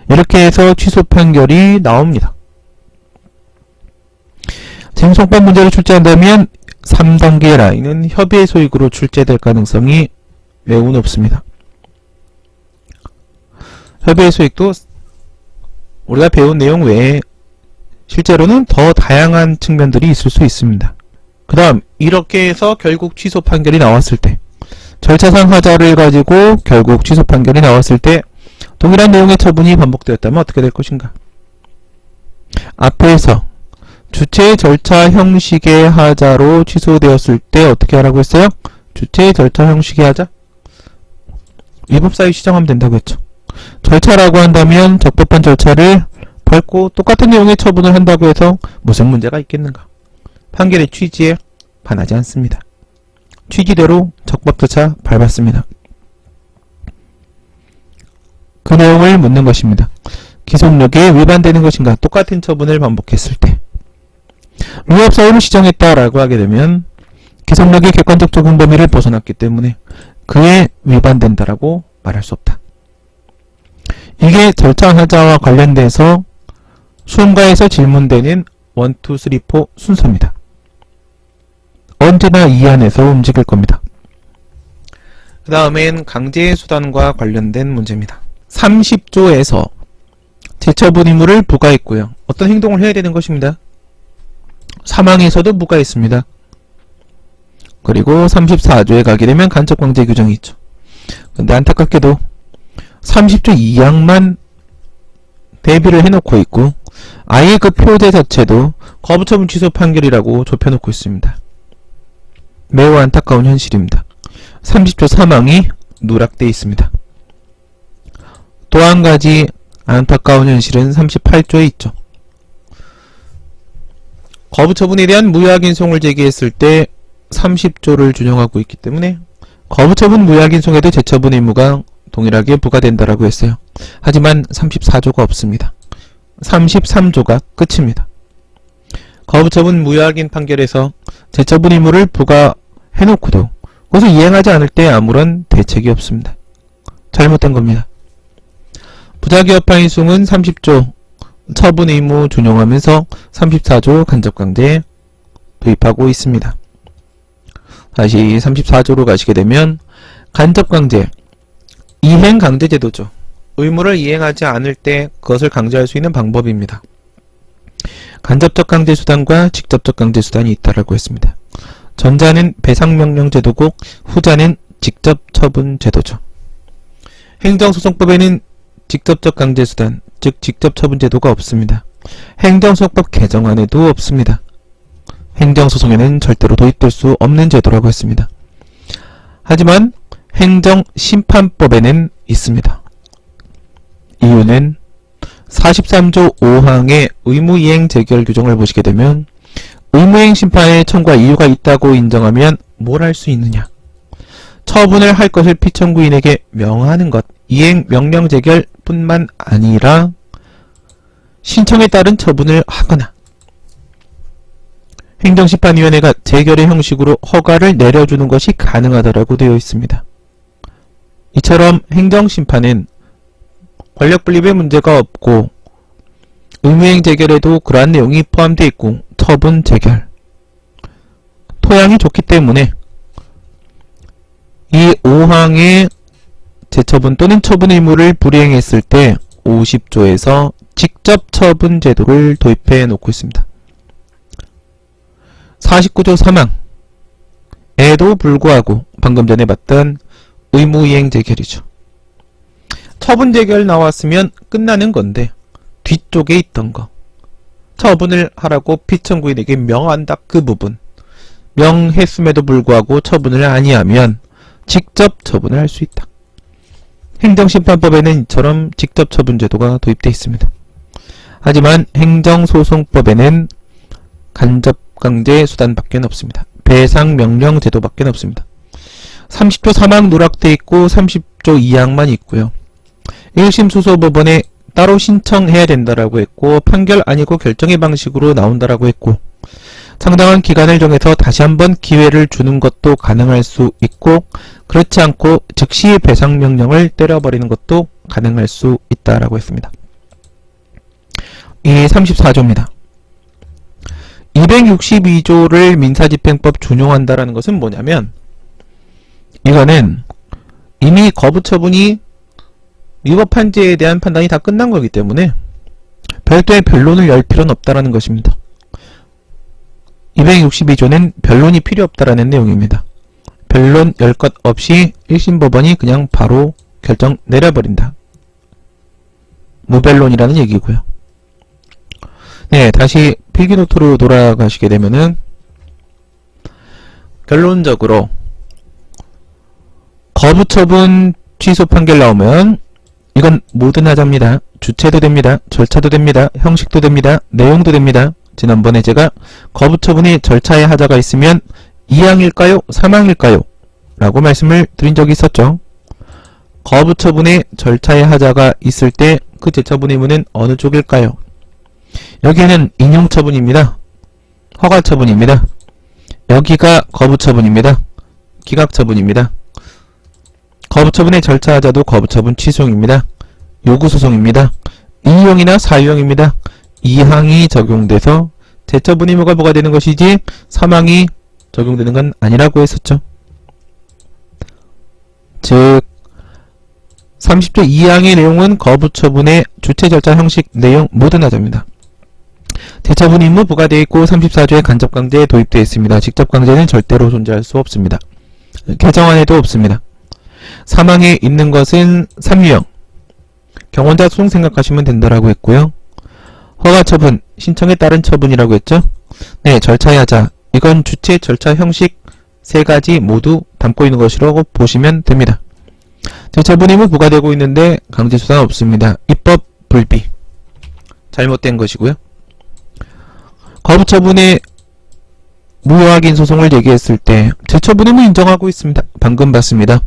이렇게 해서 취소 판결이 나옵니다. 쟁송법 문제를 출제한다면 3단계 라인은 협의의 소익으로 출제될 가능성이 매우 높습니다. 협의의 소익도 우리가 배운 내용 외에 실제로는 더 다양한 측면들이 있을 수 있습니다. 그 다음 이렇게 해서 결국 취소 판결이 나왔을 때, 절차상 하자를 가지고 결국 취소 판결이 나왔을 때 동일한 내용의 처분이 반복되었다면 어떻게 될 것인가? 앞에서 주체 절차 형식의 하자로 취소되었을 때 어떻게 하라고 했어요? 주체 절차 형식의 하자? 위법사유 시정하면 된다고 했죠. 절차라고 한다면 적법한 절차를 밟고 똑같은 내용의 처분을 한다고 해서 무슨 문제가 있겠는가? 판결의 취지에 반하지 않습니다. 취지대로 적법절차 밟았습니다. 그 내용을 묻는 것입니다. 기속력에 위반되는 것인가? 똑같은 처분을 반복했을 때 위법사유를 시정했다라고 하게 되면 기속력의 객관적 적용 범위를 벗어났기 때문에 그에 위반된다라고 말할 수 없다. 이게 절차 하자와 관련돼서 수험가에서 질문되는 1, 2, 3, 4 순서입니다. 언제나 이 안에서 움직일 겁니다. 그 다음엔 강제의 수단과 관련된 문제입니다. 30조에서 제처분 의무를 부과했고요. 어떤 행동을 해야 되는 것입니다. 사망에서도 부과했습니다. 그리고 34조에 가게 되면 간접강제 규정이 있죠. 근데 안타깝게도 30조 2항만 대비를 해놓고 있고 아예 그 표제 자체도 거부처분 취소 판결이라고 좁혀놓고 있습니다. 매우 안타까운 현실입니다. 30조 3항이 누락되어 있습니다. 또 한 가지 안타까운 현실은 38조에 있죠. 거부처분에 대한 무효확인송을 제기했을 때 30조를 준용하고 있기 때문에 거부처분 무효확인송에도 재처분 의무가 동일하게 부과된다라고 했어요. 하지만 34조가 없습니다. 33조가 끝입니다. 거부처분 무효확인 판결에서 재처분 의무를 부과해놓고도 그것을 이행하지 않을 때 아무런 대책이 없습니다. 잘못된 겁니다. 부자기업화인송은 30조 처분 의무 준용하면서 34조 간접강제 도입하고 있습니다. 다시 34조로 가시게 되면 간접강제 이행강제제도죠. 의무를 이행하지 않을 때 그것을 강제할 수 있는 방법입니다. 간접적 강제수단과 직접적 강제수단이 있다라고 했습니다. 전자는 배상명령제도고 후자는 직접처분제도죠. 행정소송법에는 직접적 강제수단, 즉 직접처분제도가 없습니다. 행정소송법 개정안에도 없습니다. 행정소송에는 절대로 도입될 수 없는 제도라고 했습니다. 하지만 행정심판법에는 있습니다. 이유는 43조 5항의 의무이행 재결 규정을 보시게 되면 의무이행 심판에 청구할 이유가 있다고 인정하면 뭘 할 수 있느냐? 처분을 할 것을 피청구인에게 명하는 것, 이행 명령 재결 뿐만 아니라 신청에 따른 처분을 하거나 행정심판위원회가 재결의 형식으로 허가를 내려주는 것이 가능하다라고 되어 있습니다. 이처럼 행정심판은 권력분립에 문제가 없고 의무이행 재결에도 그러한 내용이 포함되어 있고 처분 재결 토양이 좋기 때문에 이 5항의 재처분 또는 처분 의무를 불이행했을 때 50조에서 직접 처분 제도를 도입해 놓고 있습니다. 49조 3항에도 불구하고 방금 전에 봤던 의무이행 재결이죠. 처분 재결 나왔으면 끝나는 건데 뒤쪽에 있던 거 처분을 하라고 피청구인에게 명한다 그 부분 명했음에도 불구하고 처분을 아니하면 직접 처분을 할 수 있다. 행정심판법에는 이처럼 직접 처분 제도가 도입되어 있습니다. 하지만 행정소송법에는 간접강제 수단밖에 없습니다. 배상명령 제도밖에 없습니다. 30조 3항 누락되어 있고 30조 2항만 있고요. 1심 소소법원에 따로 신청해야 된다라고 했고 판결 아니고 결정의 방식으로 나온다라고 했고 상당한 기간을 정해서 다시 한번 기회를 주는 것도 가능할 수 있고 그렇지 않고 즉시 배상명령을 때려버리는 것도 가능할 수 있다라고 했습니다. 이 34조입니다. 262조를 민사집행법 준용한다라는 것은 뭐냐면, 이거는 이미 거부처분이 위법한지에 대한 판단이 다 끝난 거기 때문에 별도의 변론을 열 필요는 없다라는 것입니다. 262조는 변론이 필요 없다라는 내용입니다. 변론 열 것 없이 1심 법원이 그냥 바로 결정 내려버린다. 무변론이라는 얘기고요. 네, 다시 필기노트로 돌아가시게 되면은 결론적으로 거부처분 취소 판결 나오면 이건 모든 하자입니다. 주체도 됩니다. 절차도 됩니다. 형식도 됩니다. 내용도 됩니다. 지난번에 제가 거부처분이 절차의 하자가 있으면 2항일까요? 3항일까요? 라고 말씀을 드린 적이 있었죠. 거부처분의 절차의 하자가 있을 때 그 재처분 의무는 어느 쪽일까요? 여기에는 인용처분입니다. 허가처분입니다. 여기가 거부처분입니다. 기각처분입니다. 거부처분의 절차 하자도 거부처분 취소입니다. 요구소송입니다. 2형이나 4형입니다. 2항이 적용돼서 재처분 의무가 부과되는 것이지 3항이 적용되는 건 아니라고 했었죠. 즉 30조 2항의 내용은 거부처분의 주체 절차 형식 내용 모든 하자입니다. 재처분 의무 부과되어 있고 34조의 간접강제에 도입되어 있습니다. 직접강제는 절대로 존재할 수 없습니다. 개정안에도 없습니다. 3항에 있는 것은 3유형 경원자 소송 생각하시면 된다라고 했고요. 허가처분, 신청에 따른 처분이라고 했죠. 네, 절차의 하자, 이건 주체 절차 형식 세 가지 모두 담고 있는 것이라고 보시면 됩니다. 재처분 의무 부과되고 있는데 강제수사는 없습니다. 입법 불비, 잘못된 것이고요. 거부처분의 무효확인 소송을 제기했을 때 재처분 의무 인정하고 있습니다. 방금 봤습니다.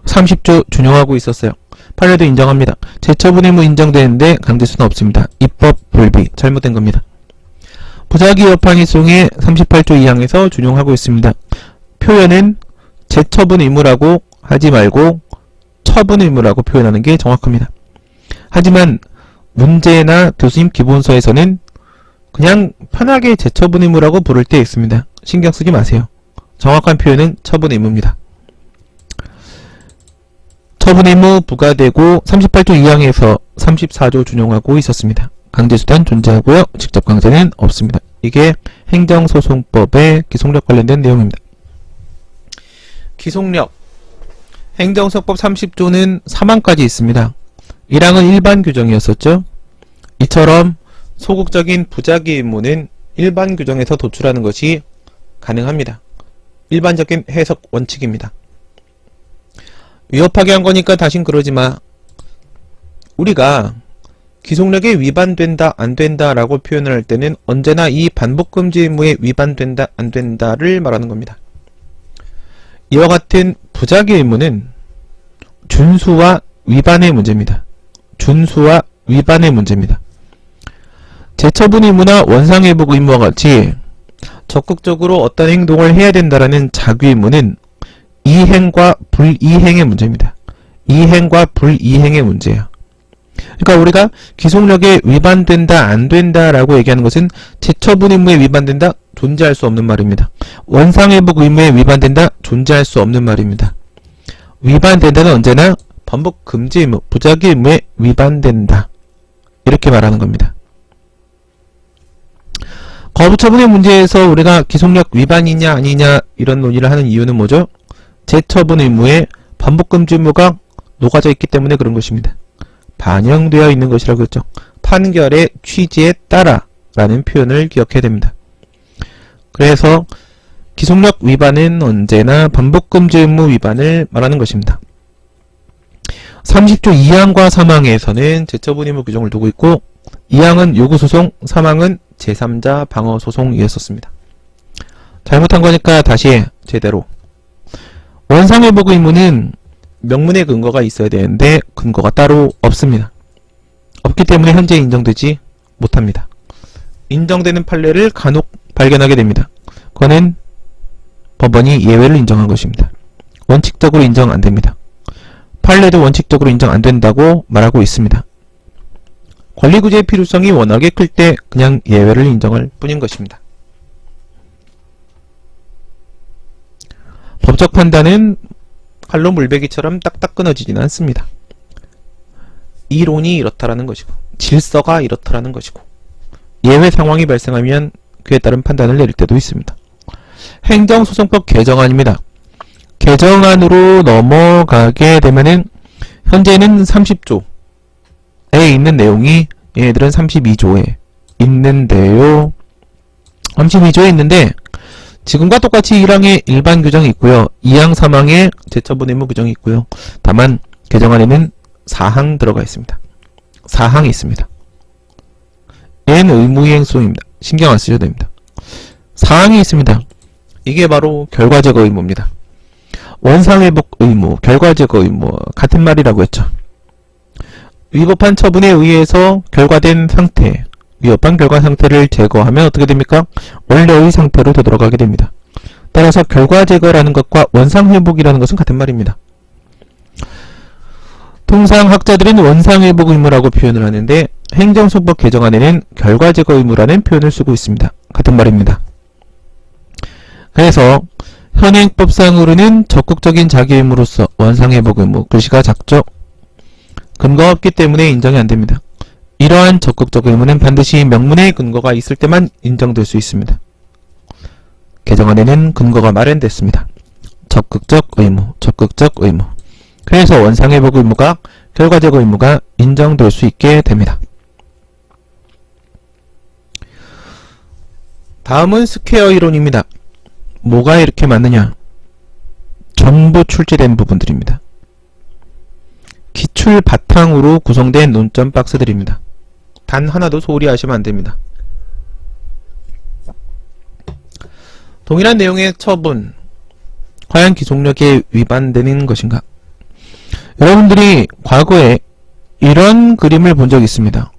30조 준용하고 있었어요. 판례도 인정합니다. 재처분 의무 인정되는데 강제수는 없습니다. 입법 불비, 잘못된 겁니다. 부작위 여파항의 소송에 38조 2항에서 준용하고 있습니다. 표현은 재처분 의무라고 하지 말고 처분 의무라고 표현하는 게 정확합니다. 하지만 문제나 교수님 기본서에서는 그냥 편하게 재처분 의무라고 부를 때 있습니다. 신경 쓰지 마세요. 정확한 표현은 처분 의무입니다. 처분 의무 부과되고 38조 2항에서 34조 준용하고 있었습니다. 강제수단 존재하고요. 직접 강제는 없습니다. 이게 행정소송법의 기속력 관련된 내용입니다. 기속력, 행정소송법 30조는 3항까지 있습니다. 1항은 일반 규정이었었죠. 이처럼 소극적인 부작위 의무는 일반 규정에서 도출하는 것이 가능합니다. 일반적인 해석 원칙입니다. 위협하게 한 거니까 다신 그러지 마. 우리가 기속력에 위반된다, 안 된다 라고 표현을 할 때는 언제나 이 반복금지 의무에 위반된다, 안 된다를 말하는 겁니다. 이와 같은 부작위 의무는 준수와 위반의 문제입니다. 준수와 위반의 문제입니다. 재처분 의무나 원상회복 의무와 같이 적극적으로 어떤 행동을 해야 된다라는 자규 의무는 이행과 불이행의 문제입니다. 이행과 불이행의 문제예요. 그러니까 우리가 기속력에 위반된다, 안 된다 라고 얘기하는 것은 재처분 의무에 위반된다, 존재할 수 없는 말입니다. 원상회복 의무에 위반된다, 존재할 수 없는 말입니다. 위반된다는 언제나 반복 금지 의무, 부작위 의무에 위반된다, 이렇게 말하는 겁니다. 거부처분의 문제에서 우리가 기속력 위반이냐 아니냐 이런 논의를 하는 이유는 뭐죠? 재처분 의무에 반복금지 의무가 녹아져 있기 때문에 그런 것입니다. 반영되어 있는 것이라고 했죠. 판결의 취지에 따라 라는 표현을 기억해야 됩니다. 그래서 기속력 위반은 언제나 반복금지 의무 위반을 말하는 것입니다. 30조 2항과 3항에서는 재처분 의무 규정을 두고 있고 2항은 요구소송, 3항은 제3자 방어소송이었었습니다. 잘못한 거니까 다시 제대로. 원상회복 의무는 명문의 근거가 있어야 되는데 근거가 따로 없습니다. 없기 때문에 현재 인정되지 못합니다. 인정되는 판례를 간혹 발견하게 됩니다. 그거는 법원이 예외를 인정한 것입니다. 원칙적으로 인정 안 됩니다. 판례도 원칙적으로 인정 안 된다고 말하고 있습니다. 권리구제의 필요성이 워낙에 클 때 그냥 예외를 인정할 뿐인 것입니다. 법적 판단은 칼로 물베기처럼 딱딱 끊어지지는 않습니다. 이론이 이렇다라는 것이고 질서가 이렇다라는 것이고 예외 상황이 발생하면 그에 따른 판단을 내릴 때도 있습니다. 행정소송법 개정안입니다. 개정안으로 넘어가게 되면은 현재는 30조에 있는 내용이 얘네들은 32조에 있는데요. 32조에 있는데 지금과 똑같이 1항에 일반 규정이 있고요. 2항, 3항에 재처분 의무 규정이 있고요. 다만 개정안에는 4항 들어가 있습니다. 4항이 있습니다. 얘는 의무이행소입니다. 신경 안 쓰셔도 됩니다. 4항이 있습니다. 이게 바로 결과제거 의무입니다. 원상회복 의무, 결과제거 의무 같은 말이라고 했죠. 위법한 처분에 의해서 결과된 상태, 위법한 결과 상태를 제거하면 어떻게 됩니까? 원래의 상태로 되돌아가게 됩니다. 따라서 결과제거라는 것과 원상회복이라는 것은 같은 말입니다. 통상 학자들은 원상회복 의무라고 표현을 하는데 행정소송법 개정안에는 결과제거 의무라는 표현을 쓰고 있습니다. 같은 말입니다. 그래서 현행법상으로는 적극적인 자기 의무로서 원상회복 의무, 글씨가 작죠? 근거가 없기 때문에 인정이 안됩니다. 이러한 적극적 의무는 반드시 명문의 근거가 있을 때만 인정될 수 있습니다. 개정안에는 근거가 마련됐습니다. 적극적 의무, 적극적 의무. 그래서 원상회복 의무가 결과제거 의무가 인정될 수 있게 됩니다. 다음은 스퀘어 이론입니다. 뭐가 이렇게 많느냐? 전부 출제된 부분들입니다. 기출 바탕으로 구성된 논점 박스들입니다. 단 하나도 소홀히 하시면 안됩니다. 동일한 내용의 처분, 과연 기속력에 위반되는 것인가? 여러분들이 과거에 이런 그림을 본 적이 있습니다.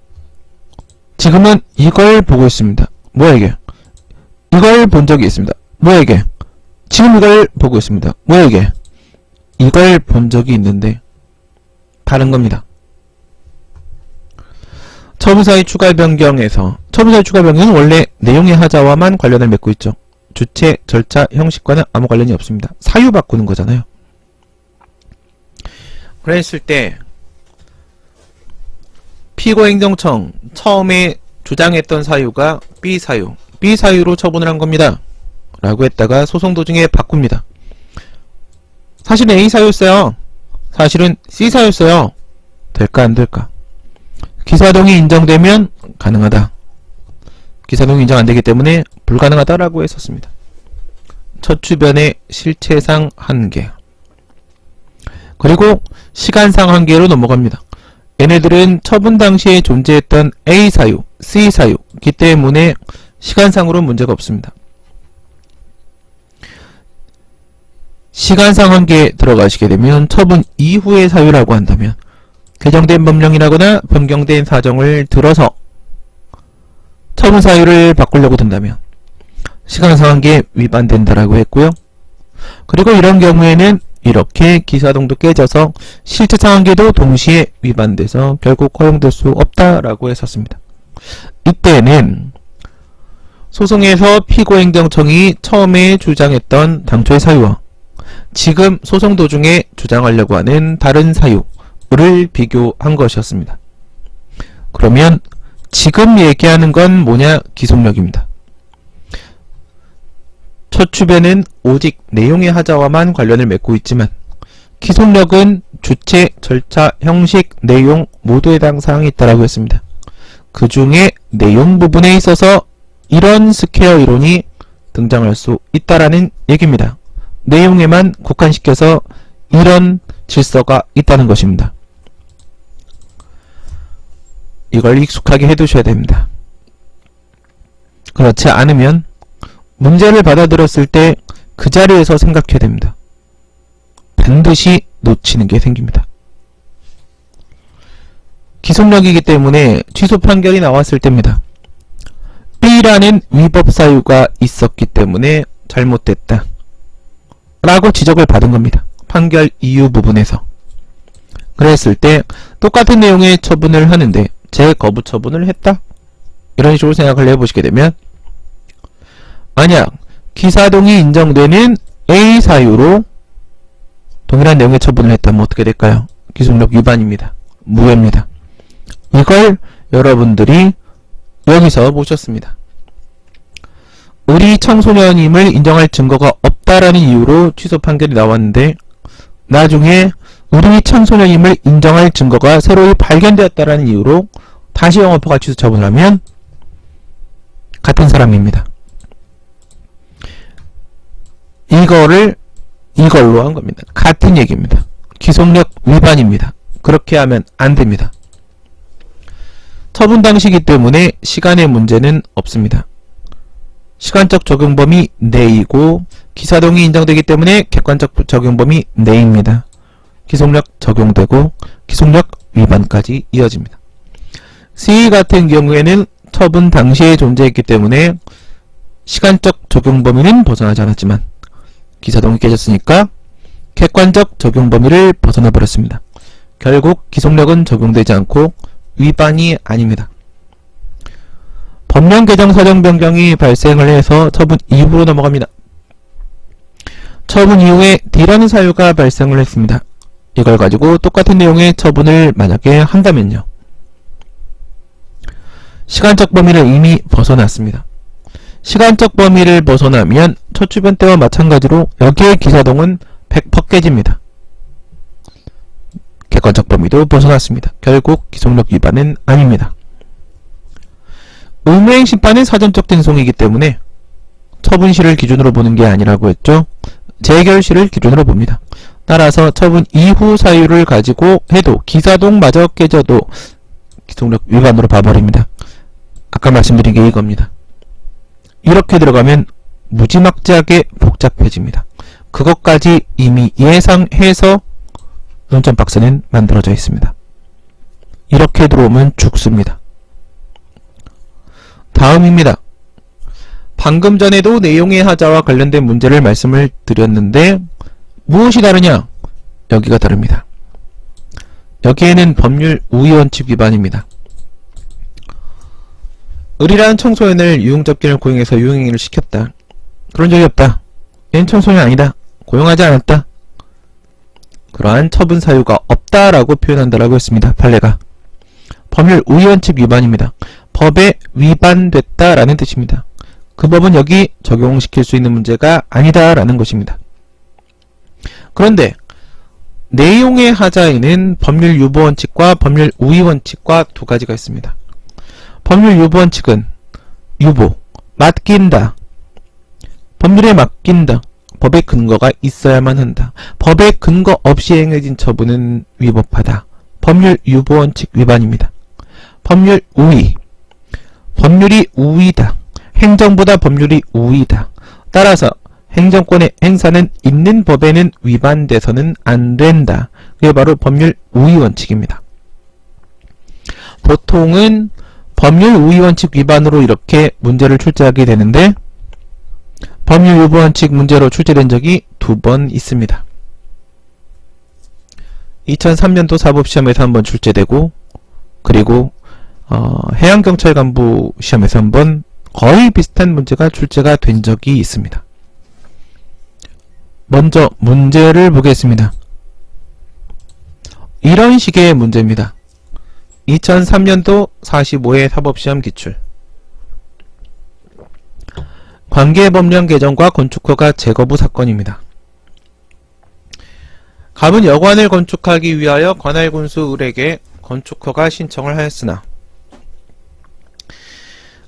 지금은 이걸 보고 있습니다. 뭐야 이게? 이걸 본 적이 있습니다. 뭐야 이게? 지금 이걸 보고 있습니다. 뭐야 이게? 이걸 본 적이 있는데 다른 겁니다. 처분사의 추가 변경에서 처분사의 추가 변경은 원래 내용의 하자와만 관련을 맺고 있죠. 주체, 절차, 형식과는 아무 관련이 없습니다. 사유 바꾸는 거잖아요. 그랬을 때 피고행정청 처음에 주장했던 사유가 B사유, B사유로 처분을 한 겁니다. 라고 했다가 소송 도중에 바꿉니다. 사실은 A사유였어요. 사실은 C사유였어요. 될까 안 될까? 기사동이 인정되면 가능하다. 기사동이 인정 안 되기 때문에 불가능하다라고 했었습니다. 첫 주변의 실체상 한계. 그리고 시간상 한계로 넘어갑니다. 얘네들은 처분 당시에 존재했던 A사유, C사유이기 때문에 시간상으로 문제가 없습니다. 시간상 한계에 들어가시게 되면 처분 이후의 사유라고 한다면 개정된 법령이라거나 변경된 사정을 들어서 처분 사유를 바꾸려고 든다면 시간상 한계에 위반된다라고 했고요. 그리고 이런 경우에는 이렇게 기사동도 깨져서 실체상 한계도 동시에 위반돼서 결국 허용될 수 없다라고 했었습니다. 이때는 소송에서 피고행정청이 처음에 주장했던 당초의 사유와 지금 소송 도중에 주장하려고 하는 다른 사유를 비교한 것이었습니다. 그러면 지금 얘기하는 건 뭐냐? 기속력입니다. 첫 추변은 오직 내용의 하자와만 관련을 맺고 있지만 기속력은 주체, 절차, 형식, 내용 모두에 해당 사항이 있다고 했습니다. 그 중에 내용 부분에 있어서 이런 스퀘어 이론이 등장할 수 있다라는 얘기입니다. 내용에만 국한시켜서 이런 질서가 있다는 것입니다. 이걸 익숙하게 해두셔야 됩니다. 그렇지 않으면 문제를 받아들였을 때 그 자리에서 생각해야 됩니다. 반드시 놓치는 게 생깁니다. 기속력이기 때문에 취소 판결이 나왔을 때입니다. B라는 위법 사유가 있었기 때문에 잘못됐다 라고 지적을 받은 겁니다. 판결 이유 부분에서. 그랬을 때 똑같은 내용의 처분을 하는데 재거부 처분을 했다? 이런 식으로 생각을 해보시게 되면 만약 기사동이 인정되는 A 사유로 동일한 내용의 처분을 했다면 어떻게 될까요? 기속력 위반입니다. 무효입니다. 이걸 여러분들이 여기서 보셨습니다. 의리 청소년임을 인정할 증거가 없다라는 이유로 취소 판결이 나왔는데 나중에 의리 청소년임을 인정할 증거가 새로이 발견되었다라는 이유로 다시 영업허가 취소 처분을 하면 같은 사람입니다. 이걸로 한 겁니다. 같은 얘기입니다. 기속력 위반입니다. 그렇게 하면 안 됩니다. 처분 당시이기 때문에 시간의 문제는 없습니다. 시간적 적용 범위 내이고 기사동이 인정되기 때문에 객관적 적용 범위 내입니다. 기속력 적용되고 기속력 위반까지 이어집니다. C 같은 경우에는 처분 당시에 존재했기 때문에 시간적 적용 범위는 벗어나지 않았지만 기사동이 깨졌으니까 객관적 적용 범위를 벗어나 버렸습니다. 결국 기속력은 적용되지 않고 위반이 아닙니다. 법령 개정 사정 변경이 발생을 해서 처분 이후로 넘어갑니다. 처분 이후에 D라는 사유가 발생을 했습니다. 이걸 가지고 똑같은 내용의 처분을 만약에 한다면요. 시간적 범위를 이미 벗어났습니다. 시간적 범위를 벗어나면 첫 주변 때와 마찬가지로 여기에 기사동은 100% 깨집니다. 객관적 범위도 벗어났습니다. 결국 기속력 위반은 아닙니다. 의무행 심판은 사전적転送이기 때문에 처분시를 기준으로 보는 게 아니라고 했죠. 재결시를 기준으로 봅니다. 따라서 처분 이후 사유를 가지고 해도 기사동마저 깨져도 기속력 위반으로 봐버립니다. 아까 말씀드린 게 이겁니다. 이렇게 들어가면 무지막지하게 복잡해집니다. 그것까지 이미 예상해서 논점 박스는 만들어져 있습니다. 이렇게 들어오면 죽습니다. 다음입니다. 방금 전에도 내용의 하자와 관련된 문제를 말씀을 드렸는데 무엇이 다르냐? 여기가 다릅니다. 여기에는 법률 우위원칙 위반입니다. 의리라는 청소년을 유흥접견을 고용해서 유흥행위를 시켰다. 그런 적이 없다. 얘는 청소년 아니다. 고용하지 않았다. 그러한 처분 사유가 없다라고 표현한다라고 했습니다. 판례가. 법률 우위원칙 위반입니다. 법에 위반됐다라는 뜻입니다. 그 법은 여기 적용시킬 수 있는 문제가 아니다라는 것입니다. 그런데 내용의 하자에는 법률 유보원칙과 법률 우위원칙과 두 가지가 있습니다. 법률 유보원칙은 유보, 맡긴다. 법률에 맡긴다. 법의 근거가 있어야만 한다. 법의 근거 없이 행해진 처분은 위법하다. 법률 유보원칙 위반입니다. 법률 우위. 법률이 우위다. 행정보다 법률이 우위다. 따라서 행정권의 행사는 있는 법에는 위반돼서는 안 된다. 그게 바로 법률 우위원칙입니다. 보통은 법률 우위원칙 위반으로 이렇게 문제를 출제하게 되는데 법률 유보원칙 문제로 출제된 적이 2번 있습니다. 2003년도 사법시험에서 한번 출제되고 그리고 해양경찰간부 시험에서 한번 거의 비슷한 문제가 출제가 된 적이 있습니다. 먼저 문제를 보겠습니다. 이런 식의 문제입니다. 2003년도 45회 사법시험 기출. 관계법령 개정과 건축허가 재거부 사건입니다. 갑은 여관을 건축하기 위하여 관할군수 을에게 건축허가 신청을 하였으나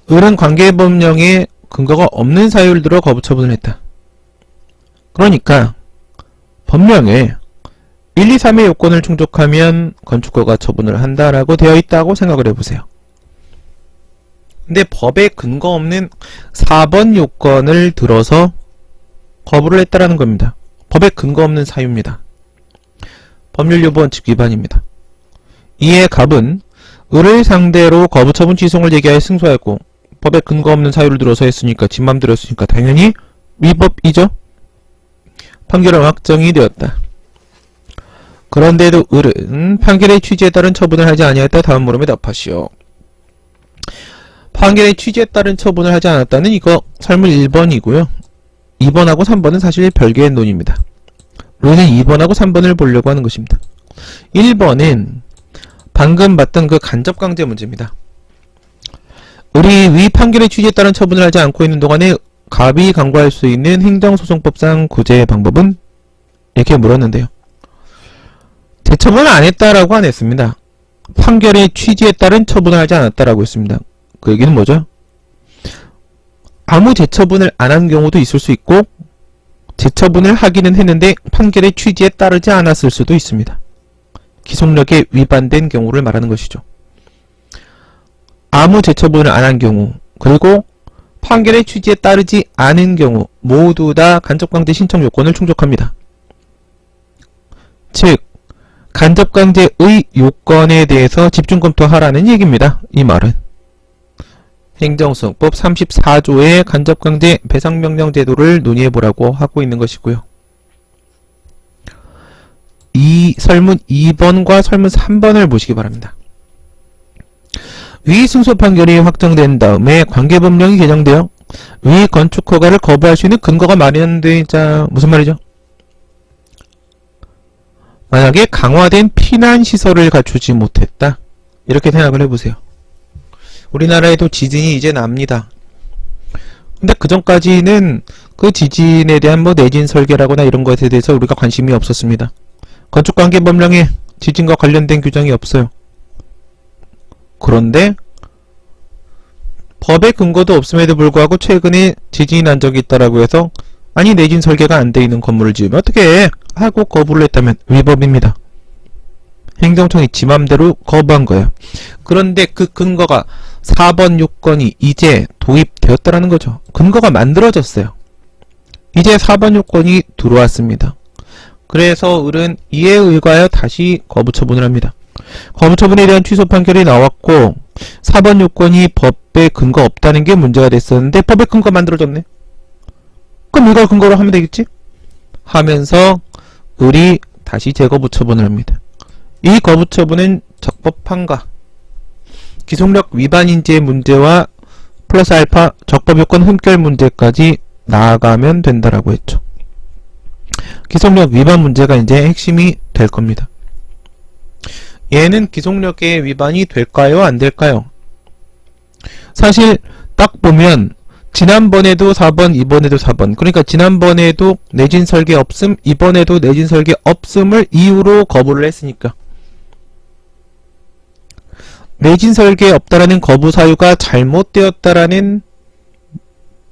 을은 관계법령에 근거가 없는 사유를 들어 거부 처분을 했다. 그러니까 법령에 1, 2, 3의 요건을 충족하면 건축허가 처분을 한다라고 되어 있다고 생각을 해보세요. 근데 법에 근거 없는 4번 요건을 들어서 거부를 했다라는 겁니다. 법에 근거 없는 사유입니다. 법률 유보원칙 위반입니다. 이에 갑은 을을 상대로 거부 처분 취소를 얘기하여 승소하였고 법에 근거 없는 사유를 들어서 했으니까 지 맘대로 했으니까 당연히 위법이죠. 판결은 확정이 되었다. 그런데도 을은 판결의 취지에 따른 처분을 하지 아니하였다. 다음 물음에 답하시오. 판결의 취지에 따른 처분을 하지 않았다는 이거 설문 1번이고요. 2번하고 3번은 사실 별개의 논입니다. 우리는 2번하고 3번을 보려고 하는 것입니다. 1번은 방금 봤던 그 간접강제 문제입니다. 우리 위 판결의 취지에 따른 처분을 하지 않고 있는 동안에 갑이 강구할 수 있는 행정소송법상 구제 방법은? 이렇게 물었는데요. 재처분을 안 했다라고 안 했습니다. 판결의 취지에 따른 처분을 하지 않았다라고 했습니다. 그 얘기는 뭐죠? 아무 재처분을 안 한 경우도 있을 수 있고 재처분을 하기는 했는데 판결의 취지에 따르지 않았을 수도 있습니다. 기속력에 위반된 경우를 말하는 것이죠. 아무 재처분을 안 한 경우 그리고 판결의 취지에 따르지 않은 경우 모두 다 간접강제 신청 요건을 충족합니다. 즉 간접강제의 요건에 대해서 집중 검토하라는 얘기입니다. 이 말은 행정소송법 34조의 간접강제 배상명령 제도를 논의해보라고 하고 있는 것이고요. 이 설문 2번과 설문 3번을 보시기 바랍니다. 위 승소 판결이 확정된 다음에 관계법령이 개정되어 위 건축허가를 거부할 수 있는 근거가 마련되자 무슨 말이죠? 만약에 강화된 피난시설을 갖추지 못했다. 이렇게 생각을 해보세요. 우리나라에도 지진이 이제 납니다. 근데 그 전까지는 그 지진에 대한 뭐 내진 설계라거나 이런 것에 대해서 우리가 관심이 없었습니다. 건축관계법령에 지진과 관련된 규정이 없어요. 그런데 법의 근거도 없음에도 불구하고 최근에 지진이 난 적이 있다라고 해서 아니 내진 설계가 안 돼 있는 건물을 지으면 어떻게 해? 하고 거부를 했다면 위법입니다. 행정청이 지 맘대로 거부한 거예요. 그런데 그 근거가 4번 요건이 이제 도입되었다라는 거죠. 근거가 만들어졌어요. 이제 4번 요건이 들어왔습니다. 그래서 을은 이에 의거하여 다시 거부 처분을 합니다. 거부 처분에 대한 취소 판결이 나왔고 4번 요건이 법에 근거 없다는 게 문제가 됐었는데 법에 근거 만들어졌네. 그럼 이걸 근거로 하면 되겠지? 하면서 을이 다시 재거부 처분을 합니다. 이 거부 처분은 적법한가? 기속력 위반인지의 문제와 플러스 알파 적법요건 흠결 문제까지 나아가면 된다라고 했죠. 기속력 위반 문제가 이제 핵심이 될 겁니다. 얘는 기속력의 위반이 될까요? 안 될까요? 사실 딱 보면 지난번에도 4번, 이번에도 4번. 그러니까 지난번에도 내진 설계 없음, 이번에도 내진 설계 없음을 이유로 거부를 했으니까. 내진 설계 없다라는 거부 사유가 잘못되었다라는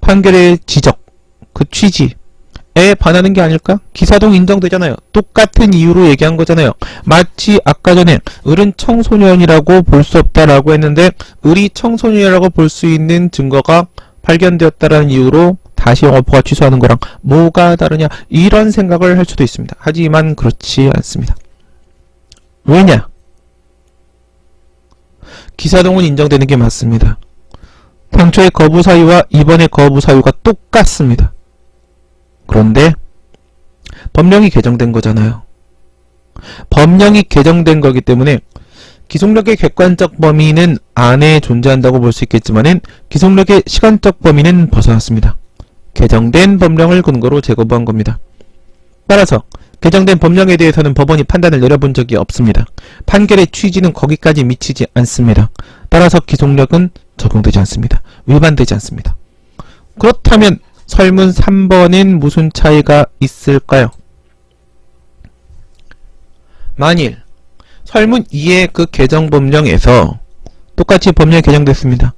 판결의 지적, 그 취지에 반하는 게 아닐까? 기사동 인정되잖아요. 똑같은 이유로 얘기한 거잖아요. 마치 아까 전에 을은 청소년이라고 볼 수 없다라고 했는데 을이 청소년이라고 볼 수 있는 증거가 발견되었다라는 이유로 다시 영업허가 취소하는 거랑 뭐가 다르냐 이런 생각을 할 수도 있습니다. 하지만 그렇지 않습니다. 왜냐? 기사동은 인정되는 게 맞습니다. 당초의 거부 사유와 이번의 거부 사유가 똑같습니다. 그런데 법령이 개정된 거잖아요. 법령이 개정된 거기 때문에 기속력의 객관적 범위는 안에 존재한다고 볼 수 있겠지만은 기속력의 시간적 범위는 벗어났습니다. 개정된 법령을 근거로 재거부한 겁니다. 따라서 개정된 법령에 대해서는 법원이 판단을 내려본 적이 없습니다. 판결의 취지는 거기까지 미치지 않습니다. 따라서 기속력은 적용되지 않습니다. 위반되지 않습니다. 그렇다면 설문 3번엔 무슨 차이가 있을까요? 만일 설문 2의 그 개정 법령에서 똑같이 법령이 개정됐습니다.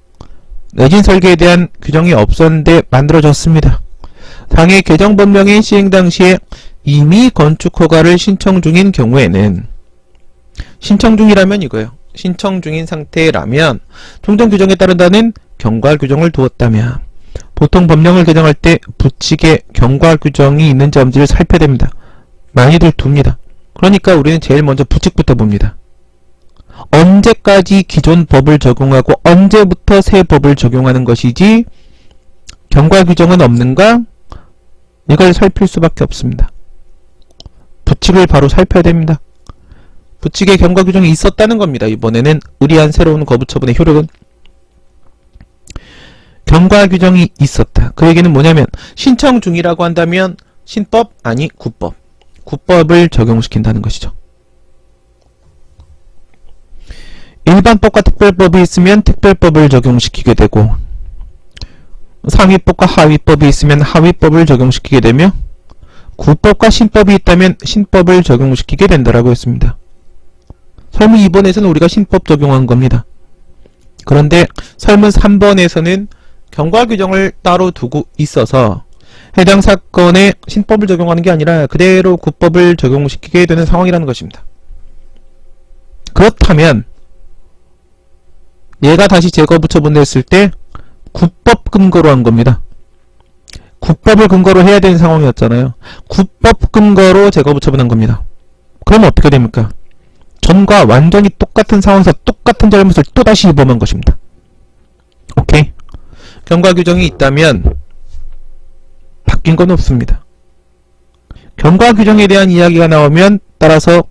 내진 설계에 대한 규정이 없었는데 만들어졌습니다. 당의 개정 법령의 시행 당시에 이미 건축허가를 신청 중인 경우에는 신청 중이라면 이거예요. 신청 중인 상태라면 종전 규정에 따른다는 경과 규정을 두었다면 보통 법령을 개정할 때 부칙에 경과 규정이 있는지 없는지를 살펴야 됩니다. 많이들 둡니다. 그러니까 우리는 제일 먼저 부칙부터 봅니다. 언제까지 기존 법을 적용하고 언제부터 새 법을 적용하는 것이지 경과 규정은 없는가? 이걸 살필 수밖에 없습니다. 부칙을 바로 살펴야 됩니다. 부칙에 경과 규정이 있었다는 겁니다. 이번에는 의리한 새로운 거부 처분의 효력은 경과 규정이 있었다. 그 얘기는 뭐냐면 신청 중이라고 한다면 신법 아니 구법. 구법을 적용시킨다는 것이죠. 일반법과 특별법이 있으면 특별법을 적용시키게 되고 상위법과 하위법이 있으면 하위법을 적용시키게 되며 구법과 신법이 있다면 신법을 적용시키게 된다라고 했습니다. 설문 2번에서는 우리가 신법 적용한 겁니다. 그런데 설문 3번에서는 경과 규정을 따로 두고 있어서 해당 사건에 신법을 적용하는 게 아니라 그대로 구법을 적용시키게 되는 상황이라는 것입니다. 그렇다면 얘가 다시 재거부처분됐을 때 구법 근거로 한 겁니다. 구법을 근거로 해야 되는 상황이었잖아요. 구법 근거로 재거부처분한 겁니다. 그러면 어떻게 됩니까? 전과 완전히 똑같은 상황에서 똑같은 잘못을 또다시 입범한 것입니다. 오케이? 경과 규정이 있다면 바뀐 건 없습니다. 경과 규정에 대한 이야기가 나오면 따라서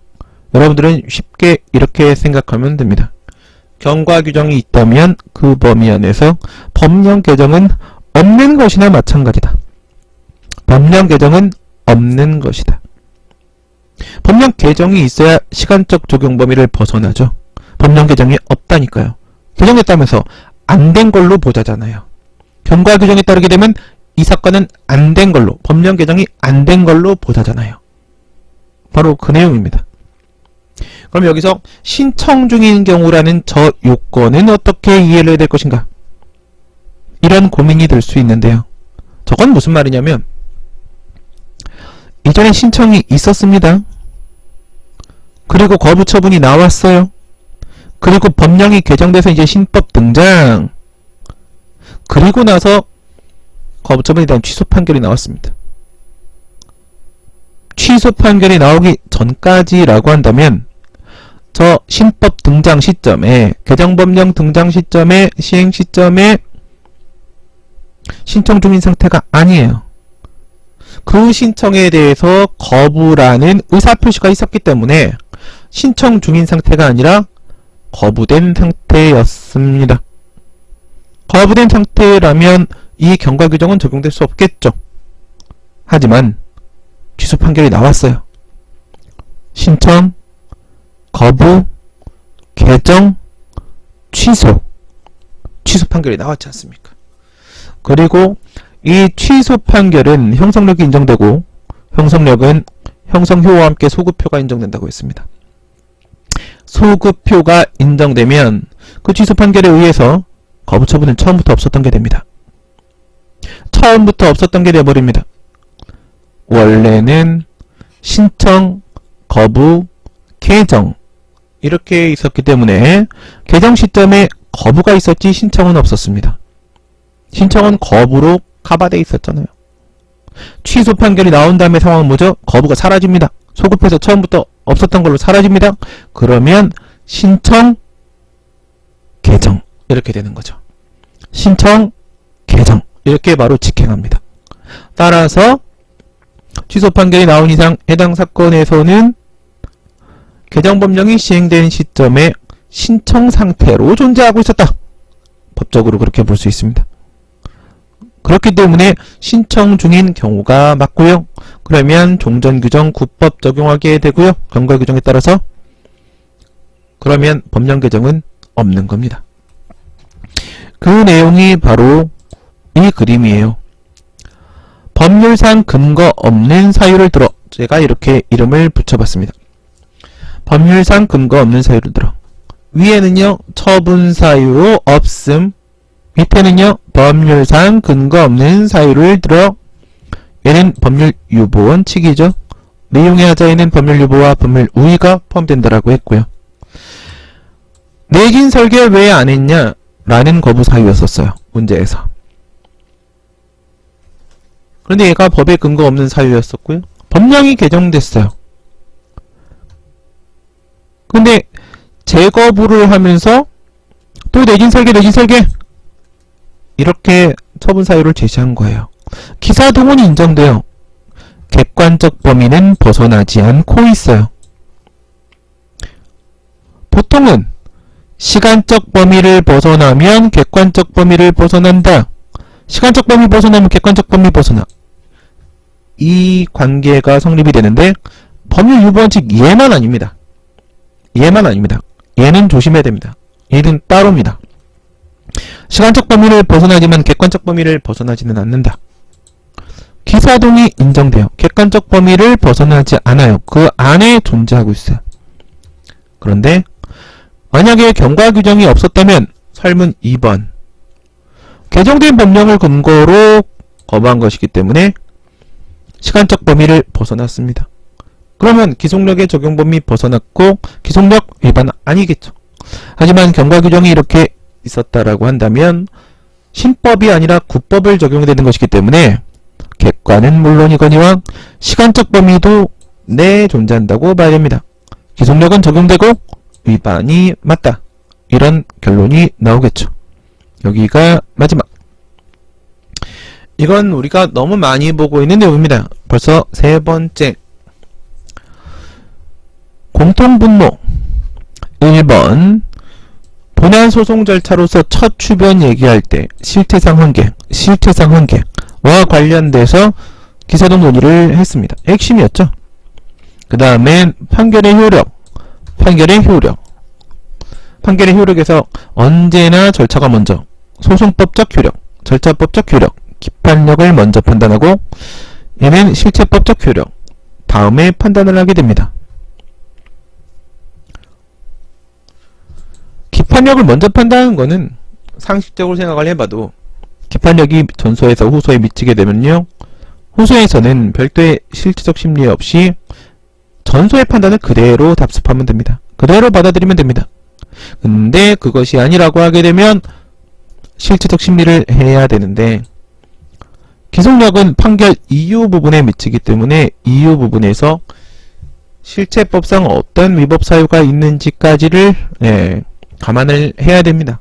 여러분들은 쉽게 이렇게 생각하면 됩니다. 경과 규정이 있다면 그 범위 안에서 법령 개정은 없는 것이나 마찬가지다. 법령 개정은 없는 것이다. 법령 개정이 있어야 시간적 적용 범위를 벗어나죠. 법령 개정이 없다니까요. 개정했다면서 안 된 걸로 보자잖아요. 경과 규정에 따르게 되면 이 사건은 안 된 걸로, 법령 개정이 안 된 걸로 보자잖아요. 바로 그 내용입니다. 그럼 여기서 신청 중인 경우라는 저 요건은 어떻게 이해를 해야 될 것인가? 이런 고민이 들 수 있는데요. 저건 무슨 말이냐면 이전에 신청이 있었습니다. 그리고 거부 처분이 나왔어요. 그리고 법령이 개정돼서 이제 신법 등장. 그리고 나서 거부 처분에 대한 취소 판결이 나왔습니다. 취소 판결이 나오기 전까지라고 한다면 저 신법 등장 시점에, 개정법령 등장 시점에, 시행 시점에 신청 중인 상태가 아니에요. 그 신청에 대해서 거부라는 의사표시가 있었기 때문에 신청 중인 상태가 아니라 거부된 상태였습니다. 거부된 상태라면 이 경과 규정은 적용될 수 없겠죠. 하지만 취소 판결이 나왔어요. 신청, 거부, 개정, 취소 판결이 나왔지 않습니까? 그리고 이 취소 판결은 형성력이 인정되고 형성력은 형성효와 함께 소급표가 인정된다고 했습니다. 소급표가 인정되면 그 취소 판결에 의해서 거부 처분은 처음부터 없었던 게 됩니다. 처음부터 없었던 게 돼버립니다. 원래는 신청, 거부, 개정 이렇게 있었기 때문에 개정 시점에 거부가 있었지 신청은 없었습니다. 신청은 거부로 커버되어 있었잖아요. 취소 판결이 나온 다음에 상황은 뭐죠? 거부가 사라집니다. 소급해서 처음부터 없었던 걸로 사라집니다. 그러면 신청, 개정 이렇게 되는 거죠. 신청, 개정 이렇게 바로 직행합니다. 따라서 취소 판결이 나온 이상 해당 사건에서는 개정법령이 시행된 시점에 신청 상태로 존재하고 있었다. 법적으로 그렇게 볼 수 있습니다. 그렇기 때문에 신청 중인 경우가 맞고요. 그러면 종전규정 구법 적용하게 되고요. 경과 규정에 따라서 그러면 법령 개정은 없는 겁니다. 그 내용이 바로 이 그림이에요. 법률상 근거 없는 사유를 들어 제가 이렇게 이름을 붙여봤습니다. 법률상 근거 없는 사유를 들어 위에는요 처분 사유로 없음 밑에는요 법률상 근거 없는 사유를 들어 얘는 법률 유보 원칙이죠. 내용의 하자에는 법률 유보와 법률 우위가 포함된다라고 했고요. 내긴 설계 왜 안 했냐 라는 거부 사유였었어요. 문제에서. 그런데 얘가 법에 근거 없는 사유였었고요. 법령이 개정됐어요. 근데 재거부를 하면서 또 내긴 설계 이렇게 처분 사유를 제시한 거예요. 기사동원이 인정돼요. 객관적 범위는 벗어나지 않고 있어요. 보통은 시간적 범위를 벗어나면 객관적 범위를 벗어난다. 시간적 범위 벗어나면 객관적 범위 벗어나. 이 관계가 성립이 되는데 법률 유보원칙 얘만 아닙니다. 얘만 아닙니다. 얘는 조심해야 됩니다. 얘는 따로입니다. 시간적 범위를 벗어나지만 객관적 범위를 벗어나지는 않는다. 기사동이 인정돼요. 객관적 범위를 벗어나지 않아요. 그 안에 존재하고 있어요. 그런데 만약에 경과 규정이 없었다면 설문 2번 개정된 법령을 근거로 거부한 것이기 때문에 시간적 범위를 벗어났습니다. 그러면 기속력의 적용 범위 벗어났고 기속력 위반 아니겠죠. 하지만 경과 규정이 이렇게 있었다라고 한다면 신법이 아니라 구법을 적용해야 되는 것이기 때문에 객관은 물론이거니와 시간적 범위도 존재한다고 봐야 됩니다. 기속력은 적용되고 위반이 맞다. 이런 결론이 나오겠죠. 여기가 마지막. 이건 우리가 너무 많이 보고 있는 내용입니다. 벌써 세 번째. 공통분모 1번 본안 소송 절차로서 첫 추변 얘기할 때 실태상 한계와 관련돼서 기사동 논의를 했습니다. 핵심이었죠. 그 다음에 판결의 효력에서 언제나 절차가 먼저 소송법적 효력, 절차법적 효력, 기판력을 먼저 판단하고 얘는 실체법적 효력 다음에 판단을 하게 됩니다. 기판력을 먼저 판단하는 거는 상식적으로 생각을 해봐도 기판력이 전소에서 후소에 미치게 되면요, 후소에서는 별도의 실체적 심리 없이 전소의 판단을 그대로 답습하면 됩니다. 그대로 받아들이면 됩니다. 근데 그것이 아니라고 하게 되면 실체적 심리를 해야 되는데 기속력은 판결 이유 부분에 미치기 때문에 이유 부분에서 실체법상 어떤 위법 사유가 있는지까지를 감안을 해야 됩니다.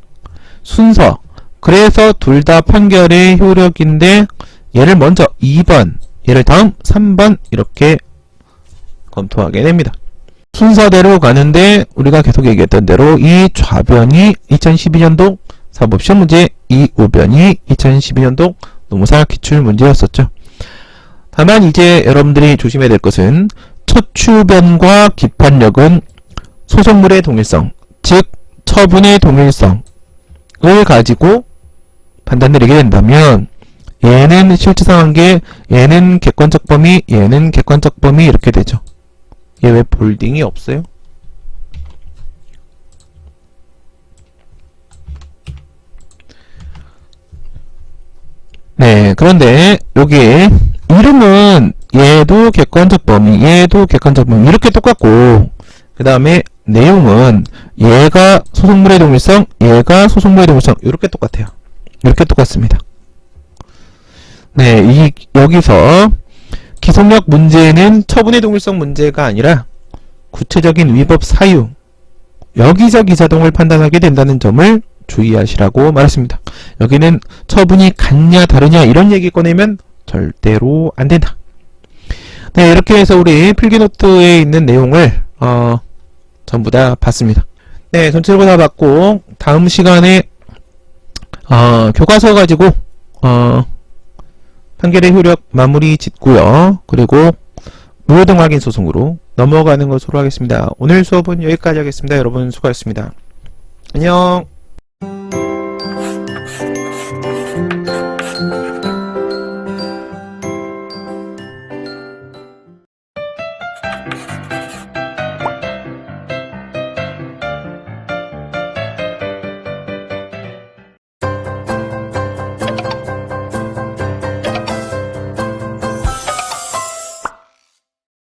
순서. 그래서 둘 다 판결의 효력인데 얘를 먼저 2번, 얘를 다음 3번 이렇게 검토하게 됩니다. 순서대로 가는데 우리가 계속 얘기했던 대로 이 좌변이 2012년도 사법시험 문제, 이 우변이 2012년도 노무사 기출문제였었죠. 다만 이제 여러분들이 조심해야 될 것은 첫 추변과 기판력은 소송물의 동일성, 즉 처분의 동일성을 가지고 판단 내리게 된다면 얘는 실체상 한계, 얘는 객관적 범위, 얘는 객관적 범위 이렇게 되죠. 얘 왜 볼딩이 없어요? 네, 그런데 여기 이름은 얘도 객관적 범위, 얘도 객관적 범위 이렇게 똑같고 그 다음에 내용은 얘가 소송물의 동일성, 얘가 소송물의 동일성 이렇게 똑같아요. 이렇게 똑같습니다. 네, 여기서 기속력 문제는 처분의 동일성 문제가 아니라 구체적인 위법 사유, 여기서 기사동을 판단하게 된다는 점을 주의하시라고 말했습니다. 여기는 처분이 같냐 다르냐 이런 얘기 꺼내면 절대로 안 된다. 네, 이렇게 해서 우리 필기노트에 있는 내용을 전부 다 봤습니다. 네, 전체적으로 다 봤고 다음 시간에 교과서 가지고 판결의 효력 마무리 짓고요. 그리고 무효등 확인 소송으로 넘어가는 것으로 하겠습니다. 오늘 수업은 여기까지 하겠습니다. 여러분 수고하셨습니다. 안녕.